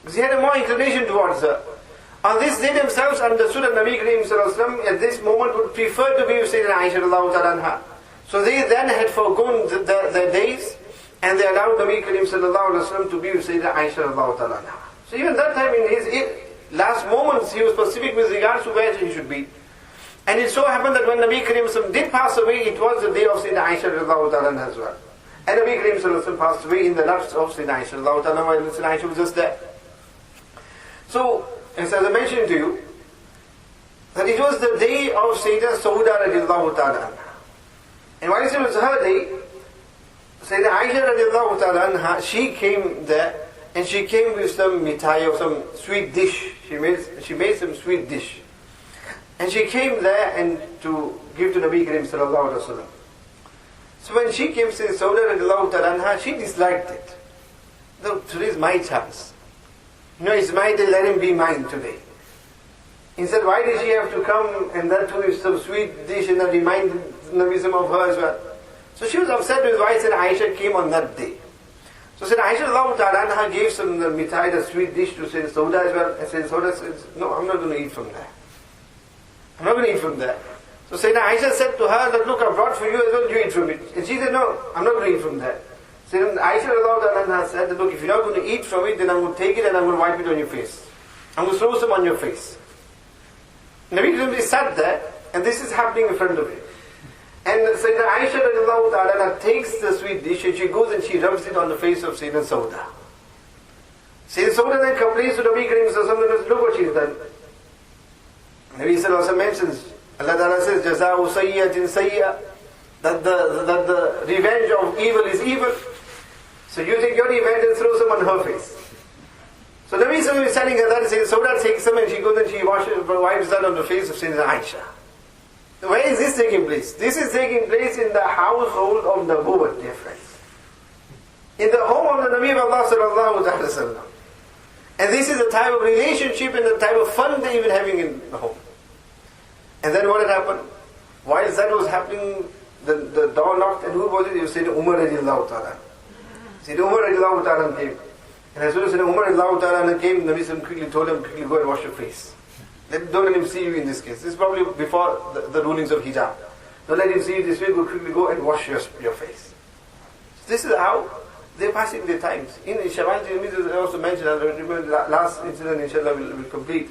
Because he had a more inclination towards her. On this day themselves understood that Nabi Karim sallallahu alaihi wasallam at this moment would prefer to be with Sayyidina Aisha radiallahu ta'ala anha. So they then had forgone their days, and they allowed Nabi Karim sallallahu alaihi wasallam to be with Sayyidina Aisha radiallahu ta'ala anha. So even that time in his last moments he was specific with regards to where he should be. And it so happened that when Nabi Karim did pass away, it was the day of Sayyidina Aisha radiallahu ta'ala anha as well. And Nabi Karim sallallahu alaihi wasallam passed away in the laps of Sayyidina Aisha radiallahu ta'ala anha, while Sayyidina Aisha was just there. So, as I mentioned to you, that it was the day of Sayyidina Sauda radiallahu ta'ala anha. And while it was her day, Sayyidina Aisha radiallahu ta'ala anha, she came there, and she came with some mitai or some sweet dish. She made some sweet dish. And she came there and to give to Nabi Karim sallallahu alaihi wasallam. So when she came to Sauda radiallahu ta'ala anha, she disliked it. No, today is my chance. It's my day, let him be mine today. Instead, why did she have to come and that too is some sweet dish and that reminded Nabi of her as well? So she was upset with why Sayyidina Aisha came on that day. So Sayyidina Aisha radiallahu ta'ala anha gave some mitai, the sweet dish to Sayyidina Sauda as well. And Sayyidina Sauda says, no, I'm not going to eat from there. I'm not going to eat from there. So Sayyidina Aisha said to her that, look, I brought for you as well, you eat from it. And she said, no, I'm not going to eat from there. Sayyidina Aisha radiallahu ta'ala said that, look, if you're not going to eat from it, then I'm going to take it and I'm going to wipe it on your face. I'm going to throw some on your face. Nabi Karim sat there, and this is happening in front of him. And Sayyidina Aisha radiallahu ta'ala takes the sweet dish and she goes and she rubs it on the face of Sayyidina Sauda. Sayyidina Sauda then complains to Nabi Karim sallallahu alaihi wasallam, look what she's done. Nabi sallallahu alaihi wasallam mentions, Allah Ta'ala says, Jaza'u sayyatin sayya, that the revenge of evil is evil. So you take your revenge and throw some on her face. So Nabi sallallahu alaihi wasallam is telling her that, and says, Sauda takes some and she goes and she wipes that on the face of Sayyidina Aisha. Where is this taking place? This is taking place in the household of the Nubuwwat, dear friends. In the home of the Nabi of Allah sallallahu alaihi wasallam. And this is the type of relationship and the type of fun they're even having in the home. And then what had happened? While that was happening, the door knocked, and who was it? You said Umar radiallahu ta'ala. Said Umar radiallahu ta'ala came. And as soon as Umar radiallahu ta'ala came, Nabi sallallahu quickly told him, quickly go and wash your face. Don't let him see you in this case. This is probably before the rulings of hijab. Don't let him see you this way, quickly go and wash your face. This is how they're passing their times. In Shama'il Tirmidhi, I also mentioned, I remember the last incident, inshallah, will complete.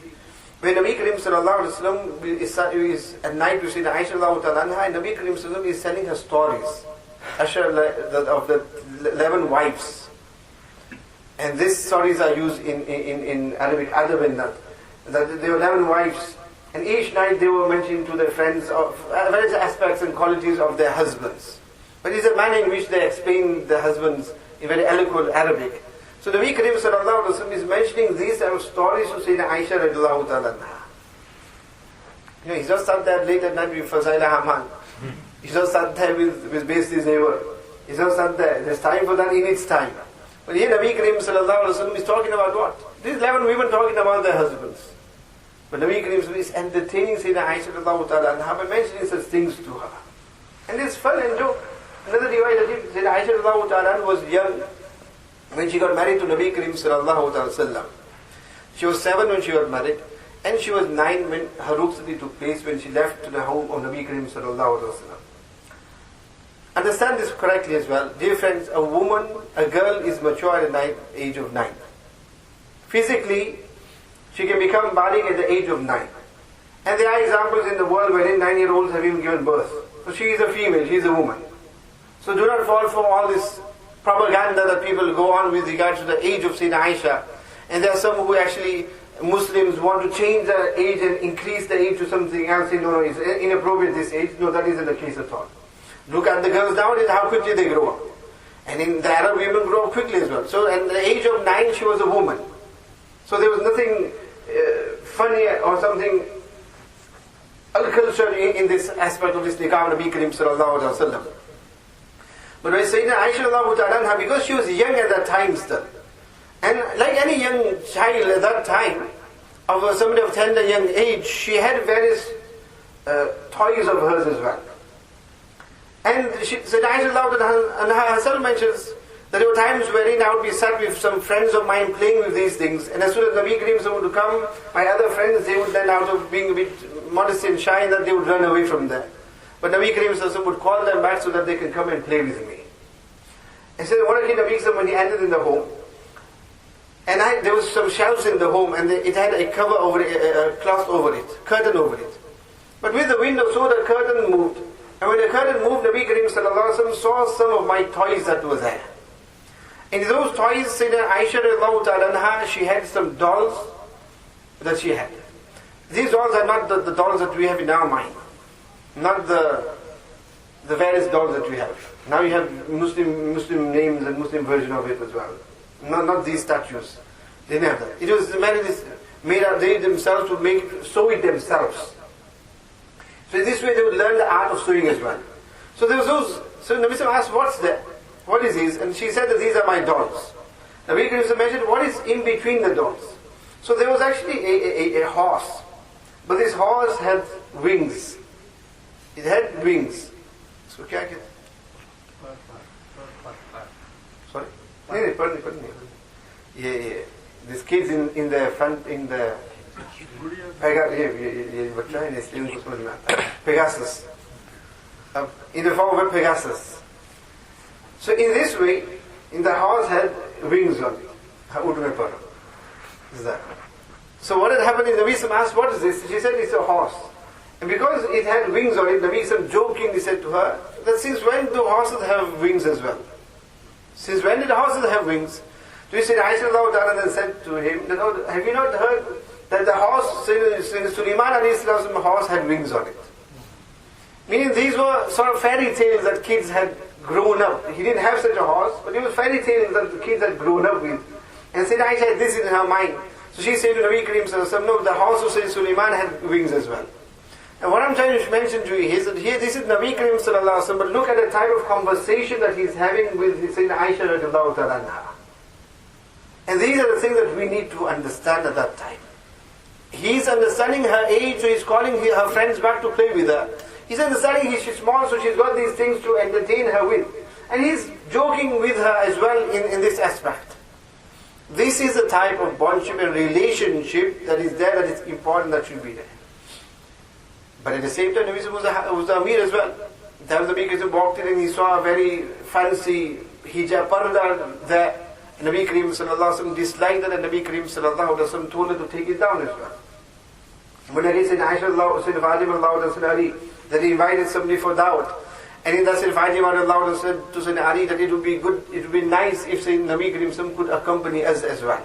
When Nabi Karim sallallahu alaihi wasallam is at night with Sayyidina Aisha radiallahu ta'ala anha, and Nabi Karim sallallahu is telling her stories of the 11 wives. And these stories are used in Arabic adab and that there were 11 wives, and each night they were mentioning to their friends of various aspects and qualities of their husbands. But it's a manner in which they explain their husbands in very eloquent Arabic. So the Nabi Karim sallallahu alaihi wasallam is mentioning these type of stories to Sayyidina Aisha radiallahu ta'ala anha. He's not sat there late at night with Fazaila Haman. He's not sat there with Basi's neighbor. He's not sat there. There's time for that in its time. But here Nabi Karim sallallahu alaihi wasallam is talking about what? These 11 women talking about their husbands. But Nabi Karim is entertaining Sayyidina Aisha radiallahu ta'ala anha by mentioning such things to her. And it's fun and joke. Another riwayah that Sayyidina Aisha radiallahu ta'ala anha was young when she got married to Nabi Karim sallallahu alaihi wasallam. She was 7 when she got married, and she was 9 when her rukhsati took place, when she left to the home of Nabi Karim sallallahu alaihi wasallam. Understand this correctly as well. Dear friends, a girl is mature at the age of 9. Physically, she can become baligh at the age of 9. And there are examples in the world wherein 9-year-olds have even given birth. So she is a female, she is a woman. So do not fall for all this propaganda that people go on with regard to the age of Sayyidina Aisha. And there are some who actually, Muslims, want to change their age and increase the age to something else. No, it's inappropriate this age. No, that isn't the case at all. Look at the girls nowadays, how quickly they grow up. And in the Arab, women grow up quickly as well. So at the age of 9, she was a woman. So there was nothing funny or something uncultured in this aspect of this nikah of Nabi Karim sallallahu alaihi wasallam. But when Sayyidina Aisha radiallahu ta'ala, because she was young at that time still, and like any young child at that time, of somebody of tender young age, she had various toys of hers as well. And Sayyidina Aisha radiallahu ta'ala herself mentions that there were times wherein I would be sat with some friends of mine playing with these things, and as soon as Nabi Karim would come, my other friends, they would then, out of being a bit modest and shy, that they would run away from there. But Nabi Karim would call them back so that they can come and play with me. And so one day Nabi Karim, when he entered in the home, and there was some shelves in the home, and it had a cover over it, a cloth over it, curtain over it. But with the window, so the curtain moved. And when the curtain moved, Nabi Karim sallallahu alaihi wasallam saw some of my toys that were there. In those toys, Sayyidina Aisha radiallahu ta'ala anha, she had some dolls that she had. These dolls are not the dolls that we have in our mind. Not the various dolls that we have. Now you have Muslim names and Muslim version of it as well. Not these statues. They didn't have that. It was made out, they themselves would sew it themselves. So in this way they would learn the art of sewing as well. So there was those, so Nabi Sallallahu asked, what's that? What is these? And she said that these are my dolls. Nabi Karim mentioned, what is in between the dolls? So there was actually a horse. But this horse had wings. It had wings. So kya kya? Sorry? No, pardon me. Yeah. These kids in the front, in the Pegasus. In the form of a Pegasus. So in this way, the horse had wings on it. Is that? So what had happened is Nabi Sallallahu asked, what is this? She said, it's a horse. And because it had wings on it, Nabi Sallallahu jokingly said to her, that since when do horses have wings as well? Since when did horses have wings? So he said, Aisha then said to him, have you not heard that the horse, Sulaiman alayhi salam's horse had wings on it? Meaning these were sort of fairy tales that kids had grown up. He didn't have such a horse, but it was fairy tales that the kids had grown up with. And Sayyidina Aisha had this in her mind. So she said to Nabi Karim sallallahu, no, the horse of Sayyidina Sulaiman had wings as well. And what I'm trying to mention to you is that here this is Nabi Karim sallallahu, but look at the type of conversation that he's having with Sayyidina Aisha radiallahu ta'ala. And these are the things that we need to understand at that time. He's understanding her age, so he's calling her friends back to play with her. He's understanding she's small, so she's got these things to entertain her with. And he's joking with her as well in this aspect. This is the type of bondship and relationship that is there, that is important, that should be there. But at the same time, Nabi was the Amir as well. There was the Nabi walked in and he saw a very fancy hijab parda there. Nabi Karim sallallahu alaihi wasallam disliked that, and Nabi Karim sallallahu alaihi wasallam told her to take it down as well. When I said Aisha Allah that he invited somebody for dawat, and in that said Allah said to Sayyidina Ali that it would be good, it would be nice if Sayyidina Nabi Karim could accompany us as well.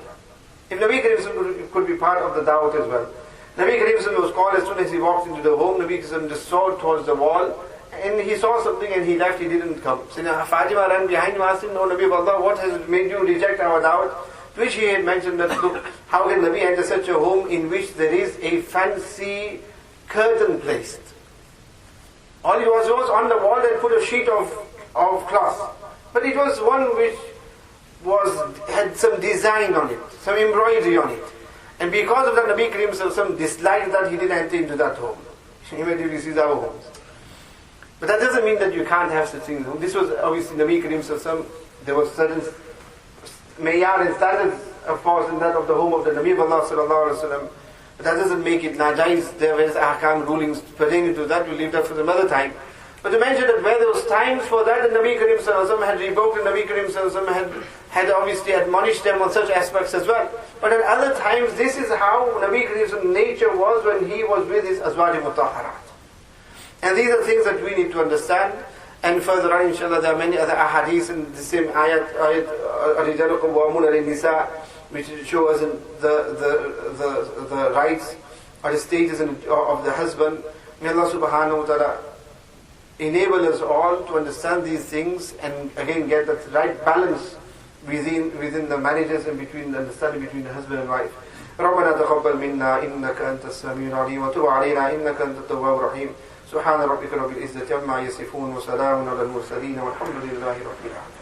If Nabi Karim could be part of the dawat as well. Nabi Karim was called as soon as he walked into the home. Nabi Karim just saw towards the wall, and he saw something and he left, he didn't come. Sayyidina Fatima ran behind him, asked him, "No, Nabi of Allah, what has made you reject our dawat?" To which he had mentioned that, look, how can Nabi enter such a home in which there is a fancy curtain placed? All it was on the wall they put a sheet of cloth. But it was one which had some design on it, some embroidery on it. And because of that, Nabi Karim some disliked that, he didn't enter into that home. Immediately sees our homes. But that doesn't mean that you can't have such things. This was obviously Nabi Karim there was certain mayar and standards, of course, in that of the home of the Nabi of Allah sallallahu alaihi wasallam. But that doesn't make it najais. There is ahkam rulings pertaining to that. We'll leave that for some other time. But to mention that where there was times for that, the Nabi Karim sallallahu alaihi wasallam had revoked, and Nabi Karim sallallahu alaihi wasallam had obviously admonished them on such aspects as well. But at other times, this is how Nabi Karim's nature was when he was with his azwaj mutahharat. And these are things that we need to understand. And further on, inshallah, there are many other ahadith in the same ayat Rijalu Qawwamun AN-NISA, which show us the rights or the status of the husband. May Allah subhanahu wa ta'ala enable us all to understand these things and again get that right balance within the marriages and between the understanding between the husband and wife. ربنا تقبل منا إنك أنت السميع العليم وتب علينا إنك أنت التواب الرحيم سبحان ربك رب العزة عما يصفون وسلام على المرسلين والحمد لله رب العالمين.